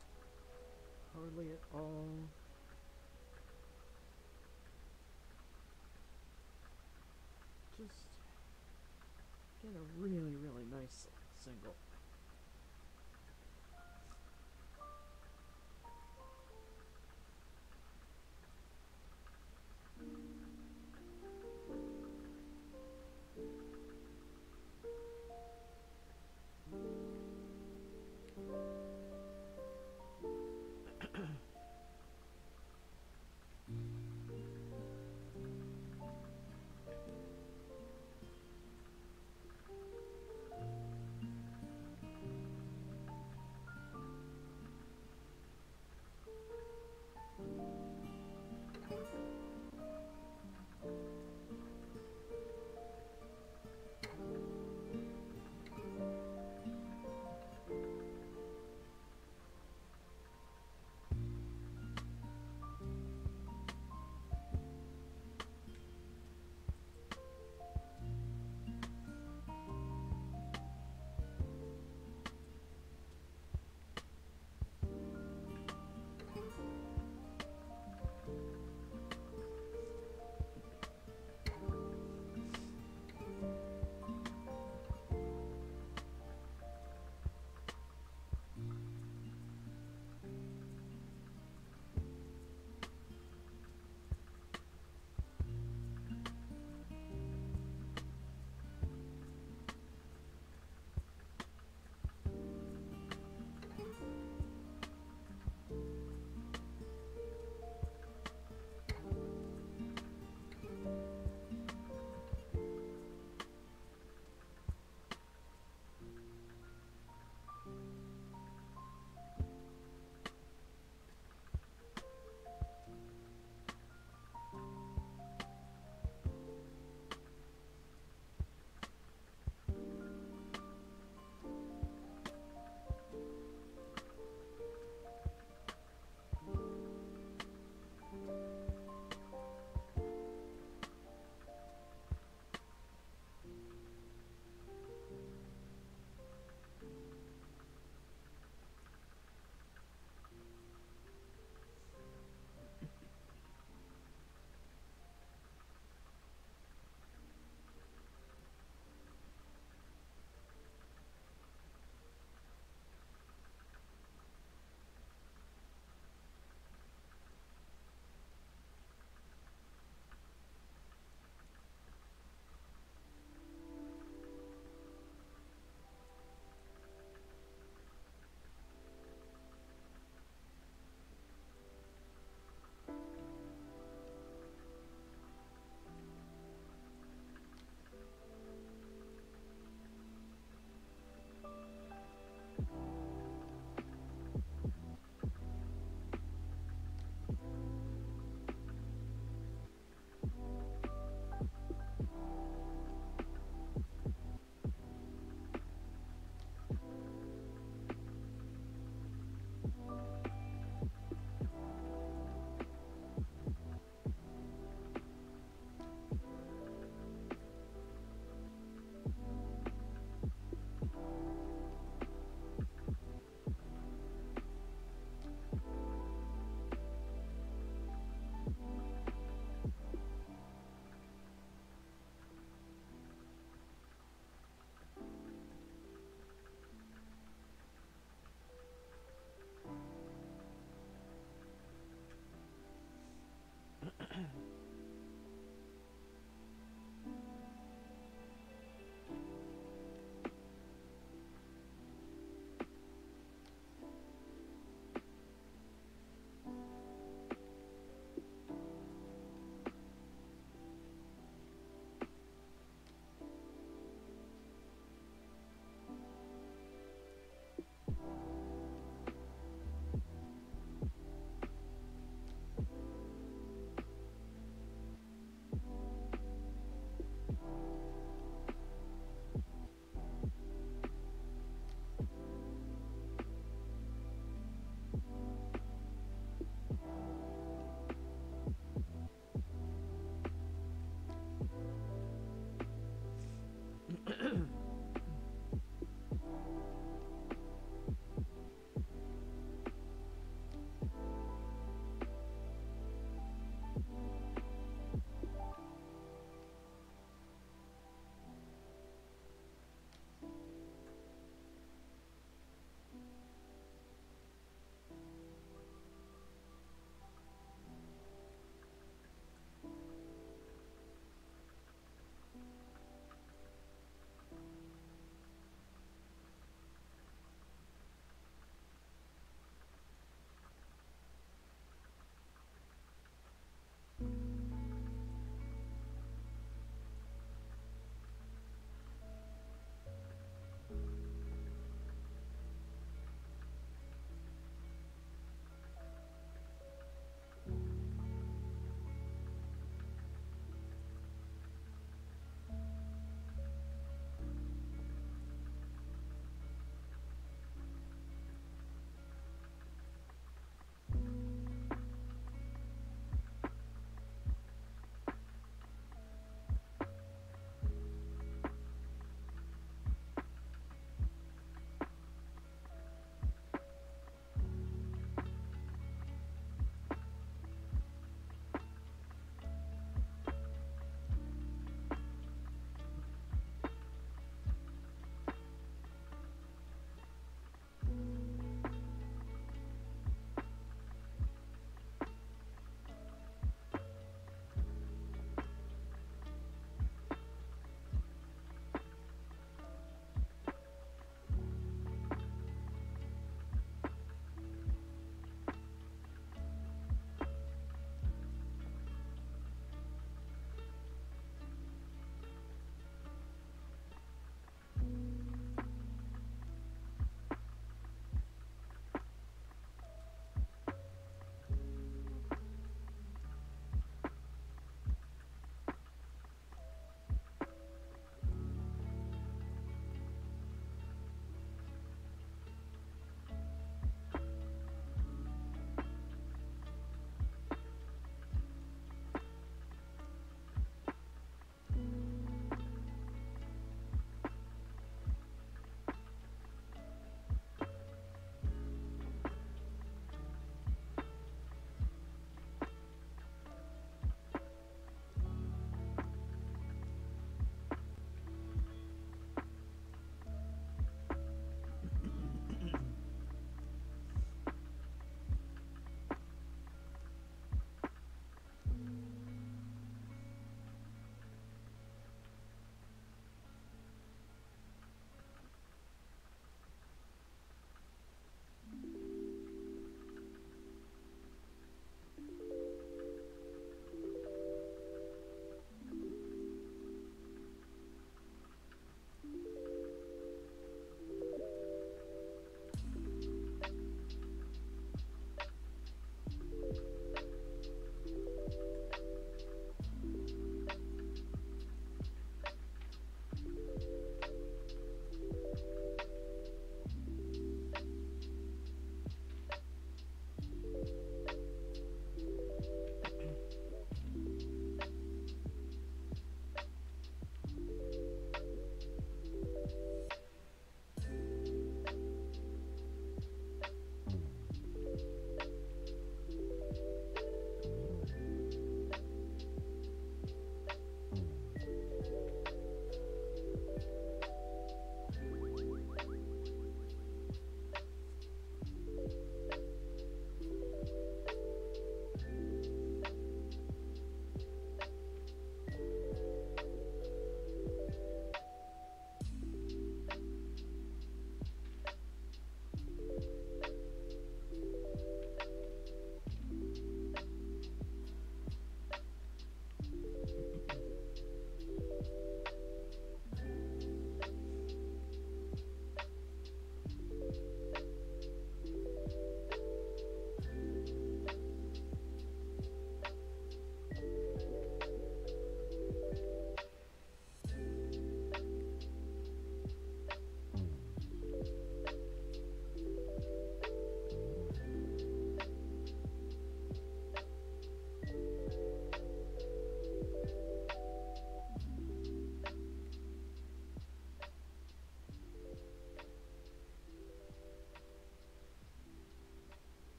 hardly at all. Just get a really, really nice single.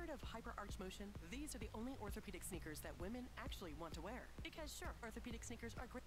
heard of Hyper Arch Motion? These are the only orthopedic sneakers that women actually want to wear. Because sure, orthopedic sneakers are great.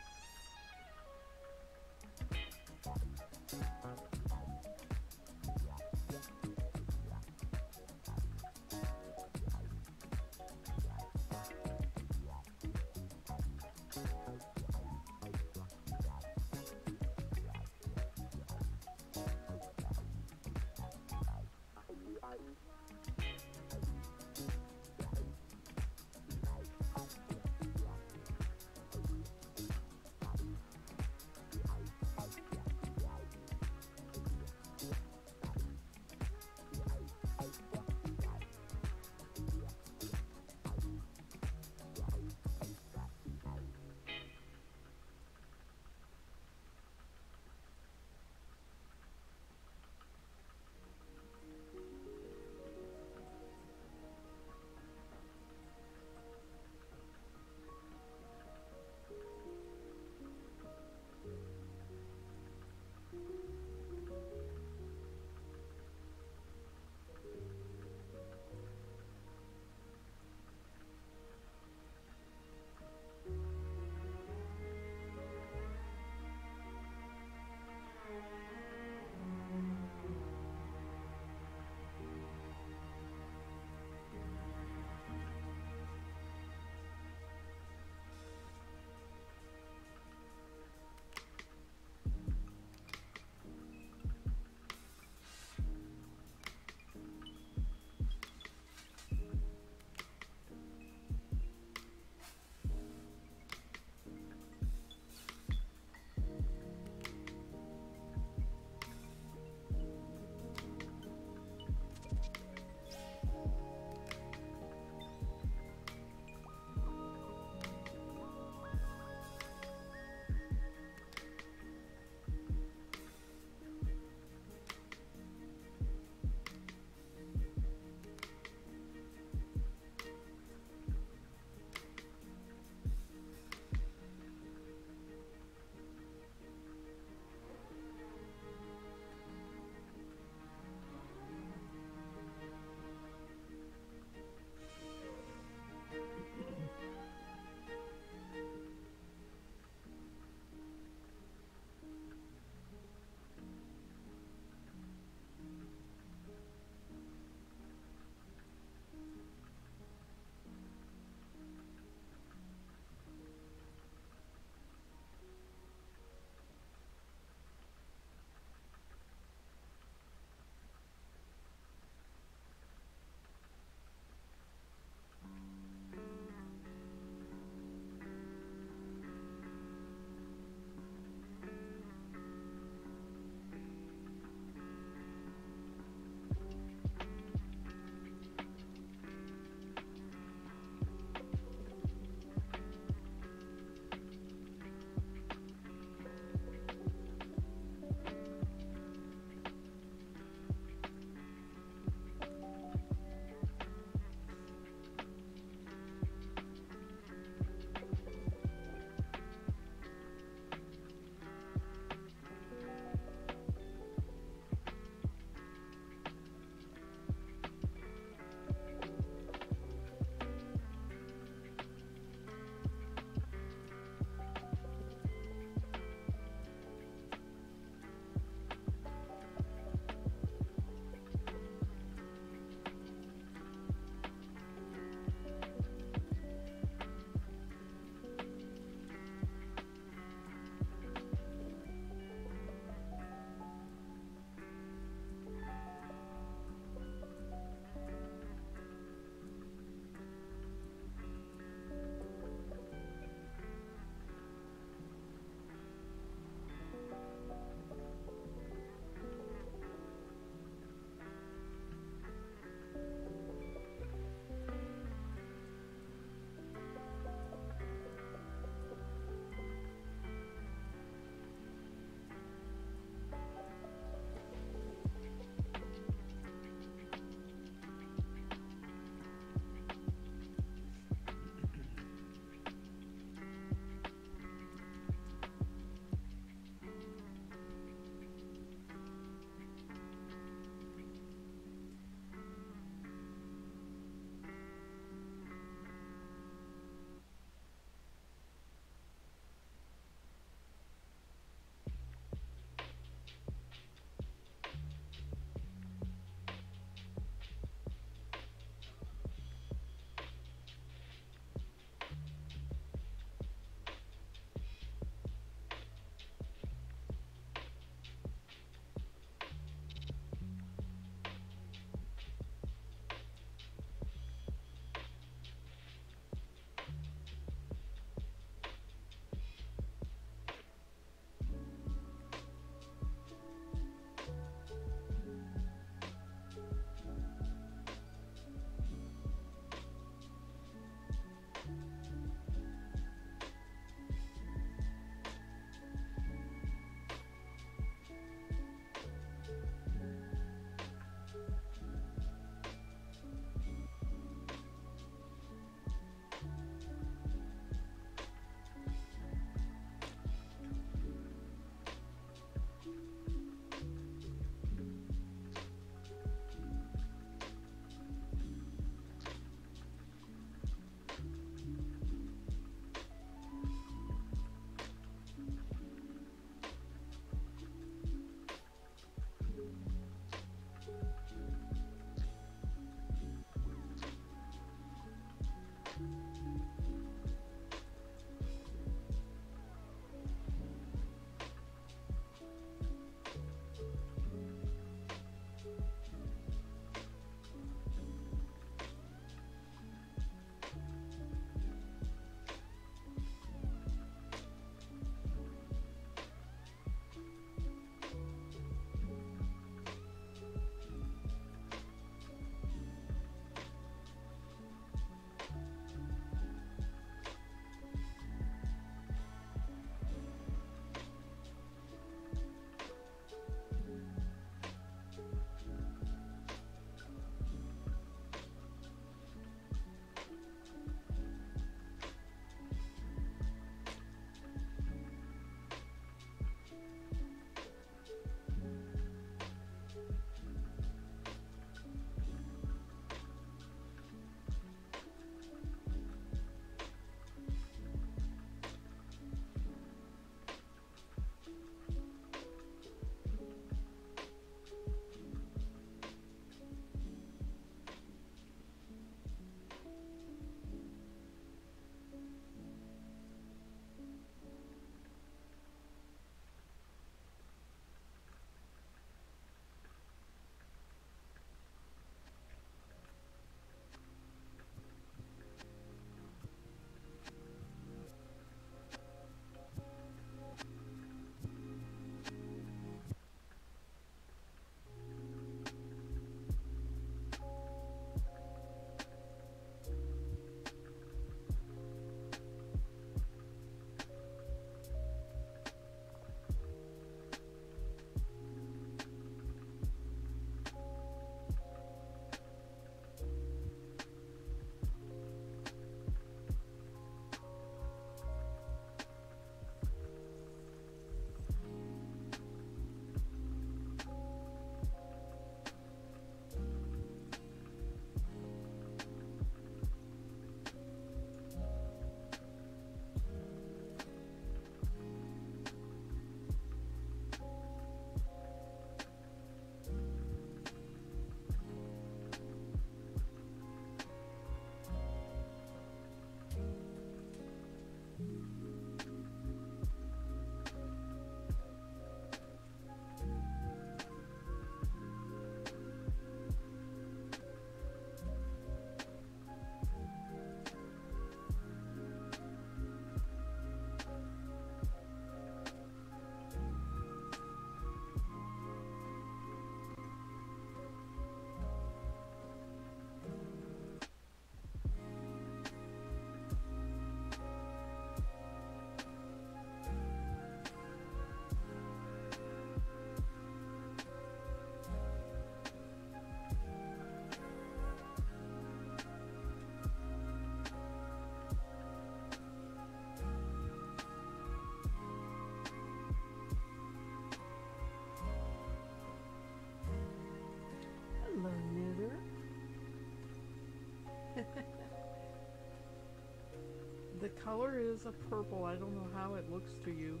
The color is a purple. I don't know how it looks to you.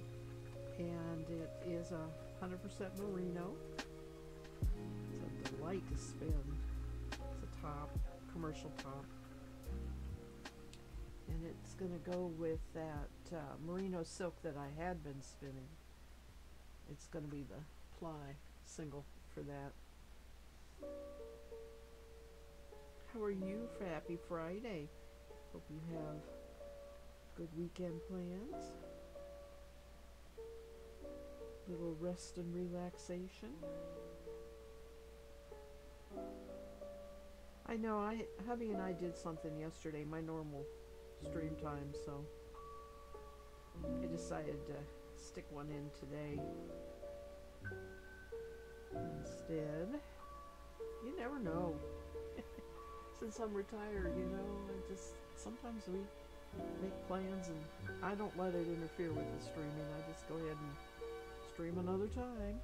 And it is 100% merino. It's a delight to spin. It's a top, commercial top. And it's going to go with that merino silk that I had been spinning. It's going to be the ply single for that. How are you for Happy Friday? Hope you have good weekend plans. Little rest and relaxation. I know, hubby and I did something yesterday, my normal stream time, so I decided to stick one in today instead. You never know. Since I'm retired, you know, sometimes we make plans and I don't let it interfere with the streaming. I just go ahead and stream another time.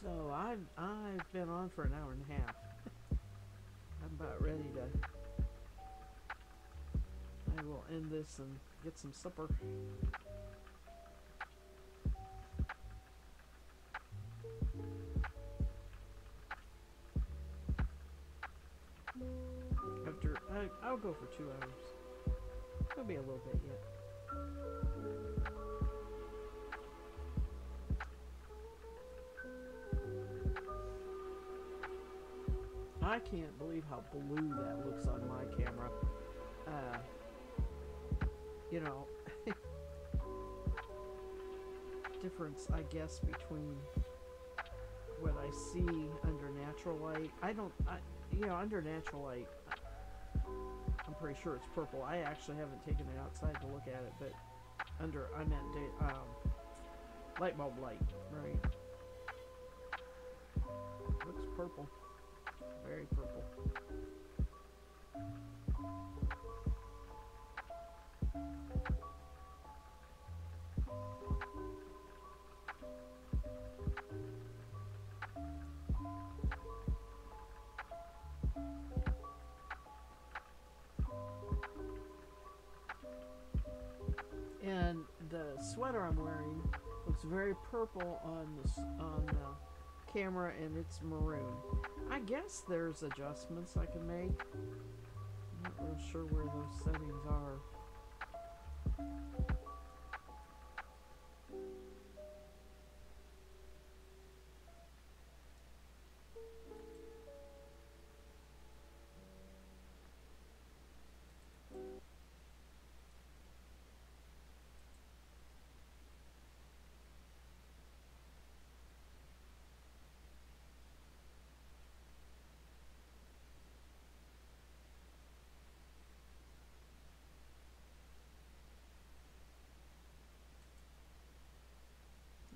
So I've been on for an hour and a half. I'm about ready to. I will end this and get some supper. I'll go for 2 hours. It'll be a little bit yet. I can't believe how blue that looks on my camera. You know, difference, I guess, between what I see under natural light. Under natural light, I'm pretty sure it's purple. I actually haven't taken it outside to look at it, but I meant light bulb light, right? Looks purple. Very purple. And the sweater I'm wearing looks very purple on the camera, and it's maroon. I guess there's adjustments I can make. I'm not real sure where those settings are.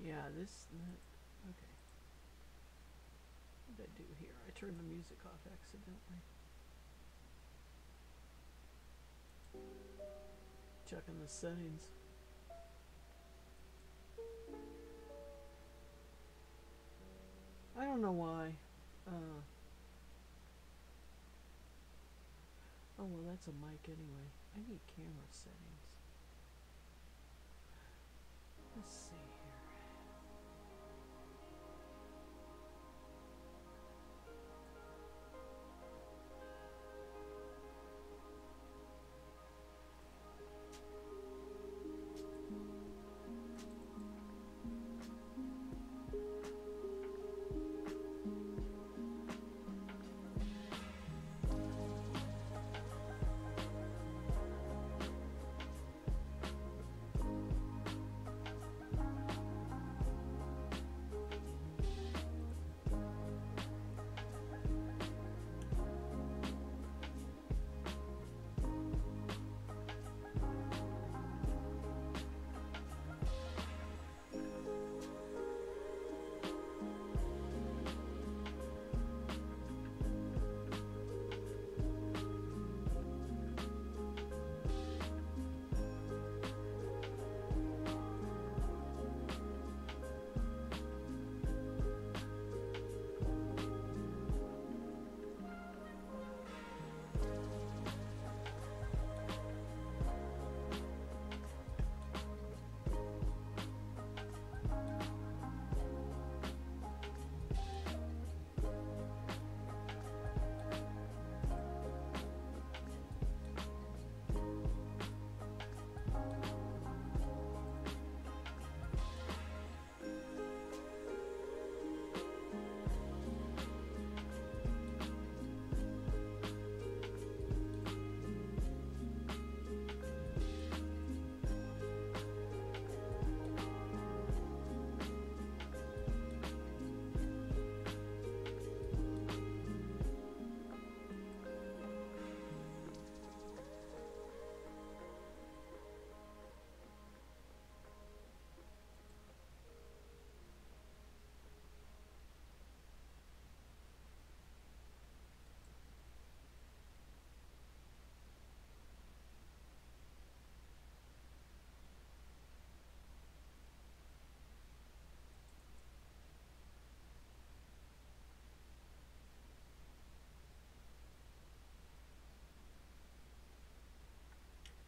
Yeah, okay. What did I do here? I turned the music off accidentally. Checking the settings. I don't know why. Oh, well, that's a mic anyway. I need camera settings. Let's see here.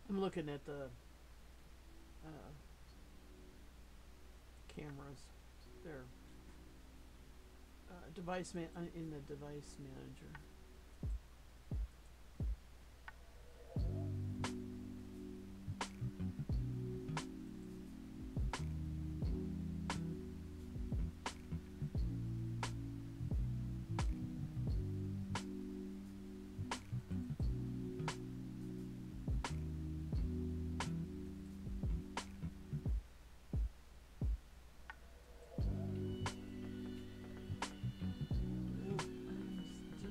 I'm looking at the cameras. They're in the device manager.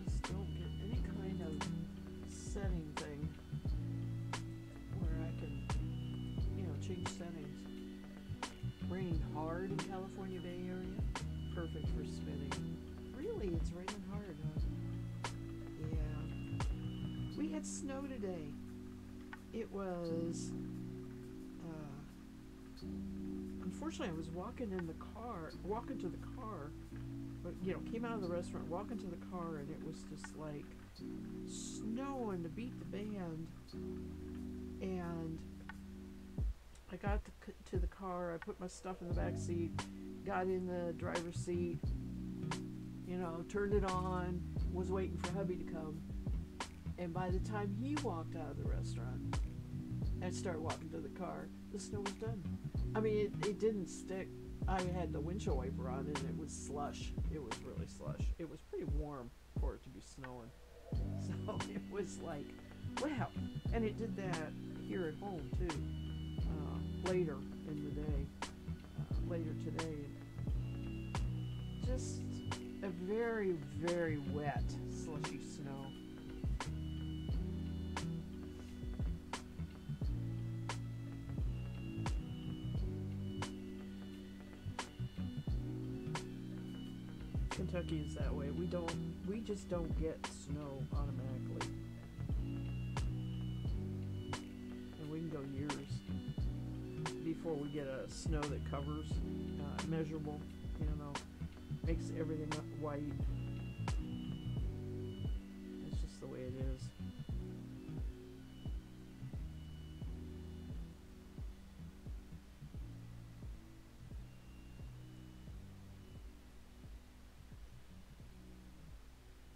Just don't get any kind of setting thing where I can, change settings. Raining hard in California Bay Area. Perfect for spinning. Really, it's raining hard, huh? Yeah. We had snow today. It was, unfortunately, I was walking to the car, but, came out of the restaurant, walking to the car, and it was just like snowing to beat the band. And I got to the car, I put my stuff in the back seat, got in the driver's seat, turned it on, was waiting for hubby to come. And by the time he walked out of the restaurant and started walking to the car, the snow was done. I mean, it didn't stick. I had the windshield wiper on and it was slush. It was really slush. It was pretty warm for it to be snowing. So it was like, wow. And it did that here at home too, later in the day, later today. Just a very, very wet, slushy snow. Kentucky is that way. We just don't get snow automatically. And we can go years before we get a snow that covers, measurable, makes everything white. It's just the way it is.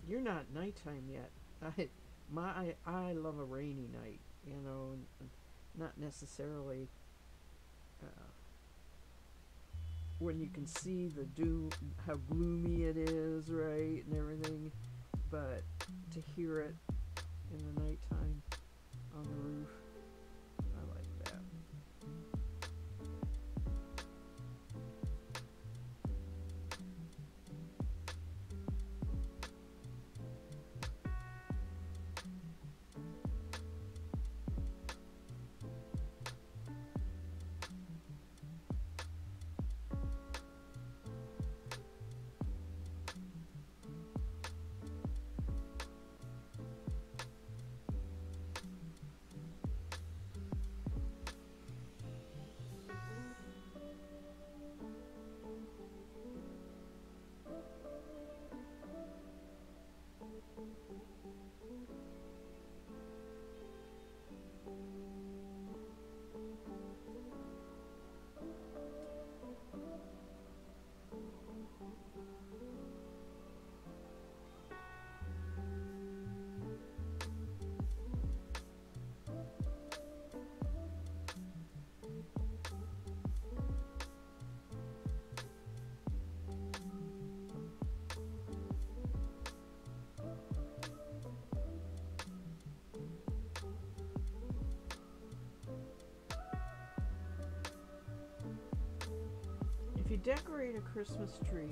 You're not nighttime yet. I love a rainy night, not necessarily when you can see the doom, how gloomy it is, right, and everything, but to hear it in the nighttime on the roof, I like that. If you decorate a Christmas tree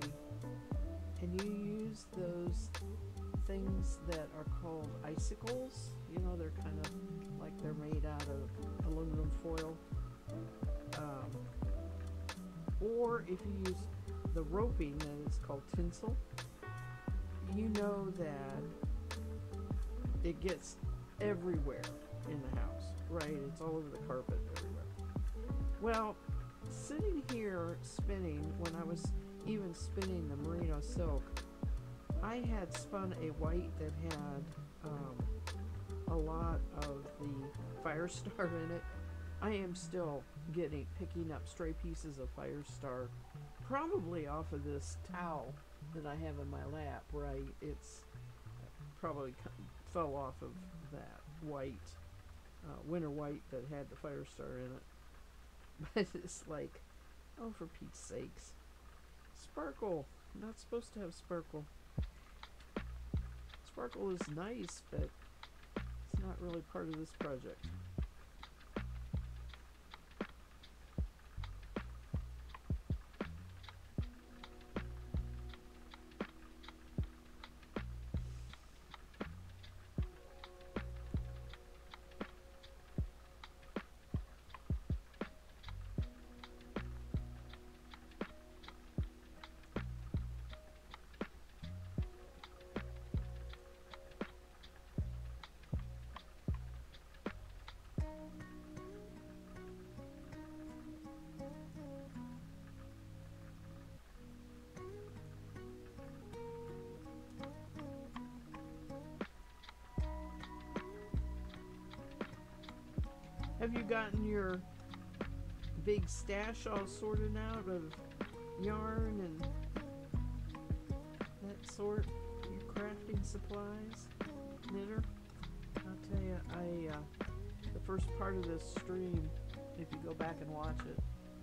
and you use those things that are called icicles, they're kind of like they're made out of aluminum foil, or if you use the roping that is called tinsel, you know that it gets everywhere in the house, right? It's all over the carpet everywhere. Well, sitting here spinning, when I was even spinning the merino silk, I had spun a white that had a lot lot of the Firestar in it. I am still picking up stray pieces of Firestar, probably off of this towel that I have in my lap, where it's probably fell off of that white, winter white that had the Firestar in it. But it's like, oh, for Pete's sakes. Sparkle. Not supposed to have sparkle. Sparkle is nice, but it's not really part of this project. Have you gotten your big stash all sorted out of yarn and that sort? Your crafting supplies, knitter? I'll tell you, the first part of this stream, if you go back and watch it,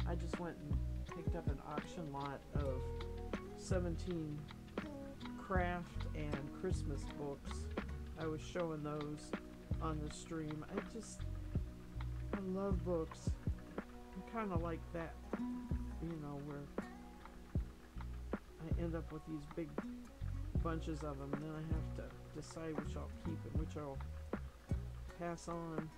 I just went and picked up an auction lot of 17 craft and Christmas books. I was showing those on the stream. I love books. I'm kind of like that, where I end up with these big bunches of them, and then I have to decide which I'll keep and which I'll pass on.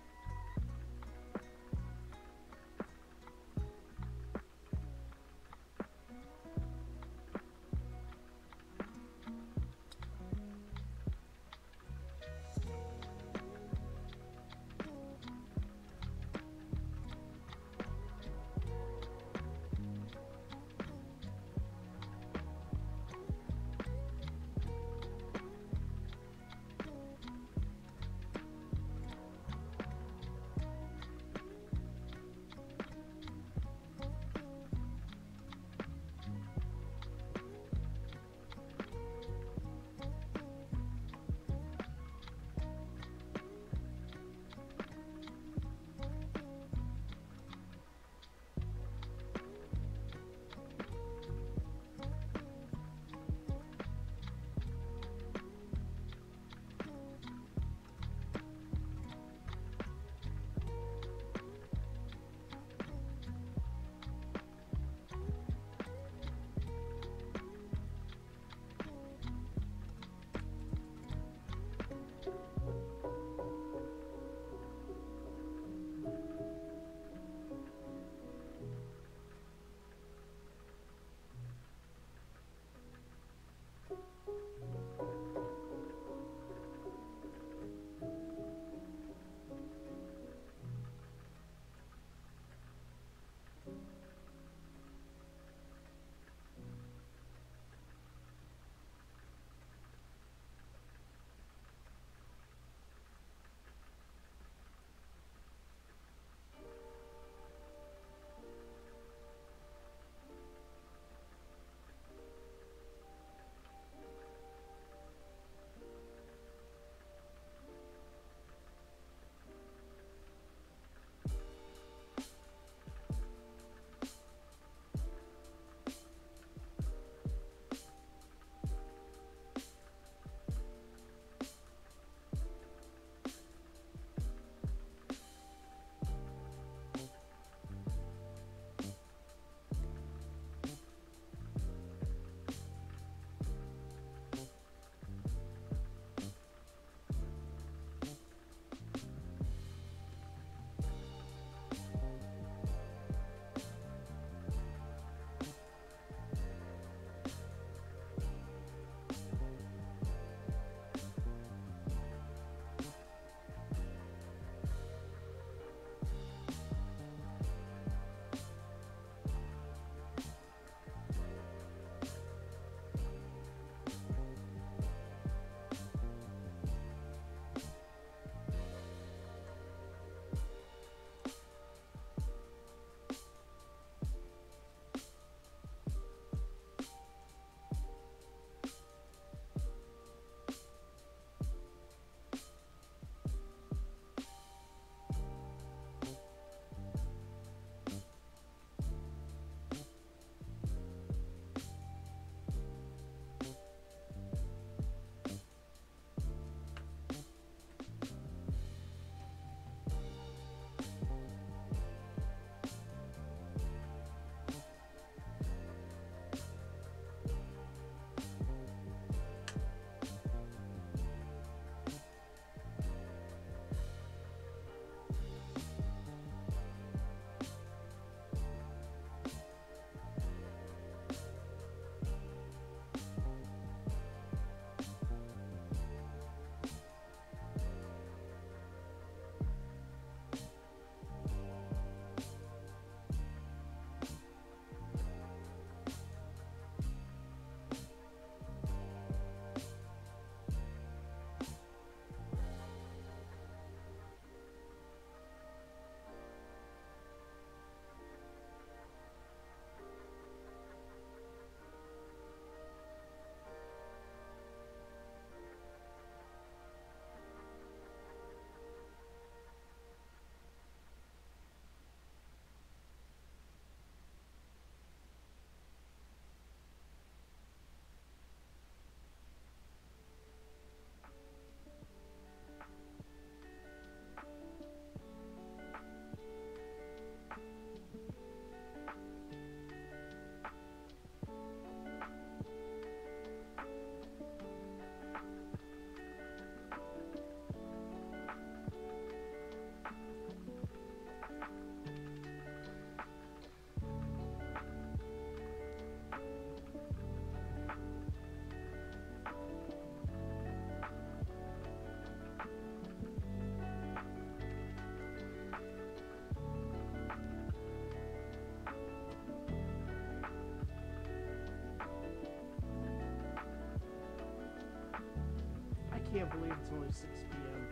it's only 6 p.m.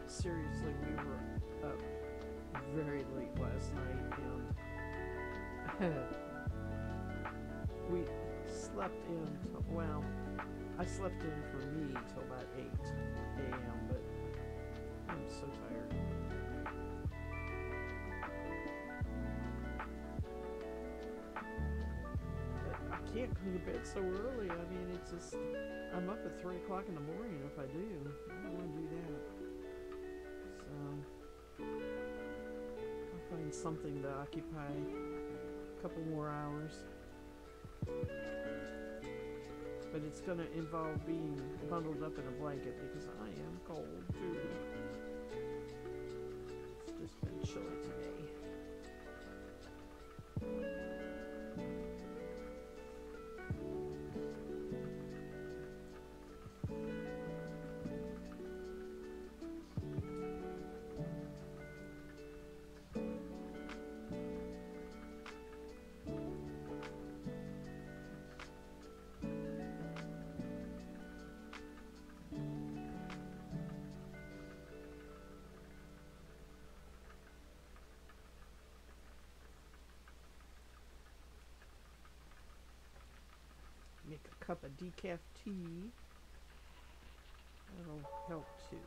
Seriously, we were up very late last night, and we slept in. Well, I slept in for me till about 8 a.m., but I'm so tired. But I can't go to bed so early. I mean, it's just, I'm up at 3 o'clock in the morning if I do. I don't want to do that. So, I'll find something to occupy a couple more hours. But it's going to involve being bundled up in a blanket because I am cold too. It's just been chilly today. Make a cup of decaf tea. That'll help too.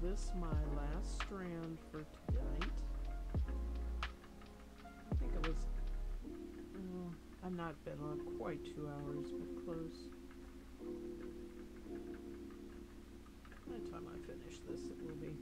this my last strand for tonight. I think it was, I've not been on quite 2 hours, but close. By the time I finish this, it will be.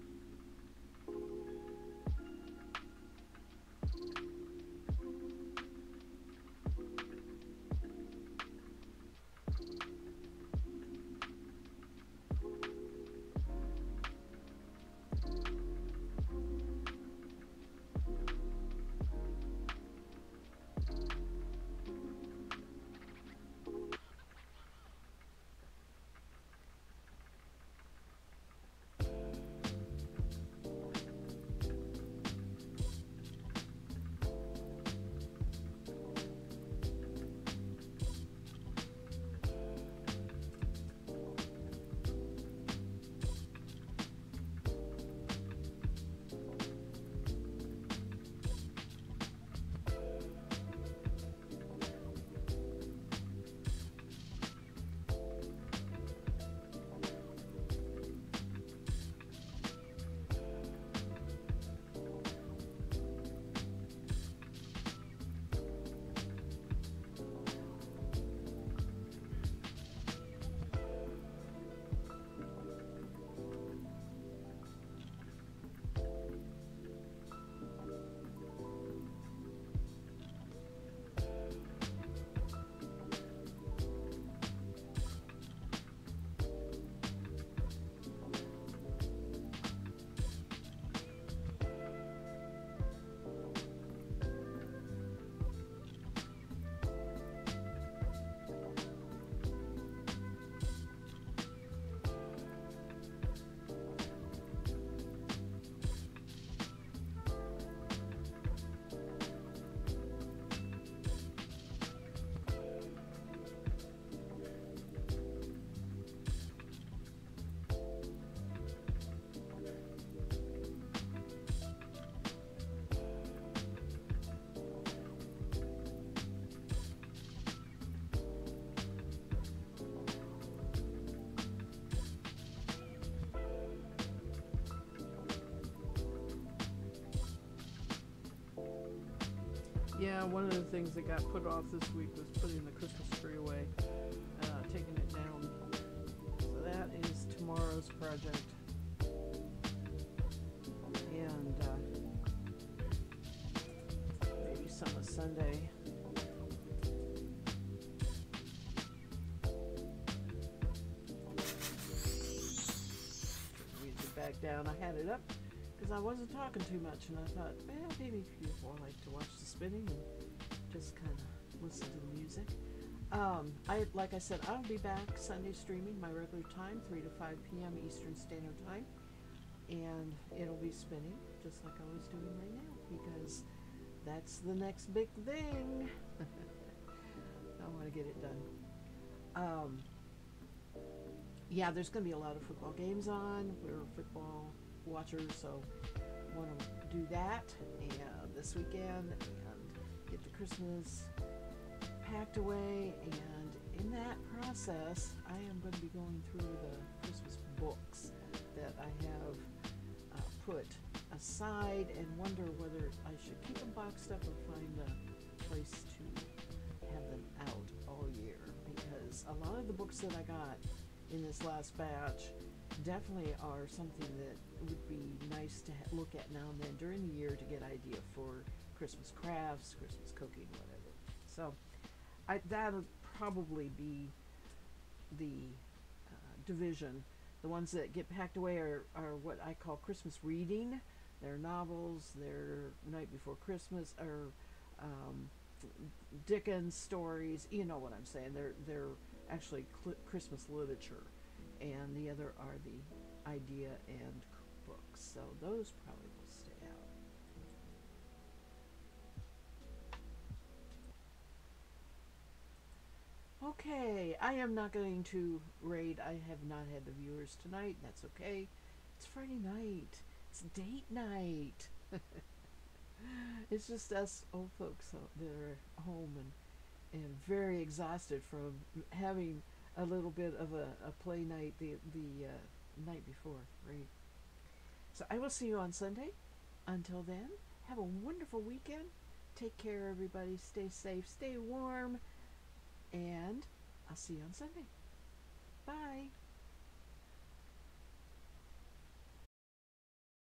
Yeah, one of the things that got put off this week was putting the Christmas tree away, taking it down. So that is tomorrow's project. And maybe some of Sunday. Turn the music back down. I had it up because I wasn't talking too much, and I thought, well, maybe people like to watch the spinning and just kind of listen to the music. Like I said, I'll be back Sunday streaming my regular time, 3 to 5 p.m. Eastern Standard Time, and it'll be spinning just like I was doing right now because that's the next big thing. I want to get it done. Yeah, there's going to be a lot of football games on. We're football watchers, so want to do that and this weekend and get the Christmas packed away. And in that process, I am going to be going through the Christmas books that I have put aside and wonder whether I should keep them boxed up or find a place to have them out all year, because a lot of the books that I got in this last batch definitely are something that would be nice to look at now and then during the year to get idea for Christmas crafts, Christmas cooking, whatever. So that'll probably be the division. The ones that get packed away are what I call Christmas reading. They're novels, they're Night Before Christmas, or Dickens stories. You know what I'm saying. They're actually Christmas literature. And the other are the idea and cookbooks. So those probably will stay out. Okay, I am not going to raid. I have not had the viewers tonight. That's okay. It's Friday night. It's date night. It's just us old folks that are home and very exhausted from having a little bit of a play night the night before, right? So I will see you on Sunday. Until then, have a wonderful weekend. Take care, everybody. Stay safe, stay warm, and I'll see you on Sunday. Bye.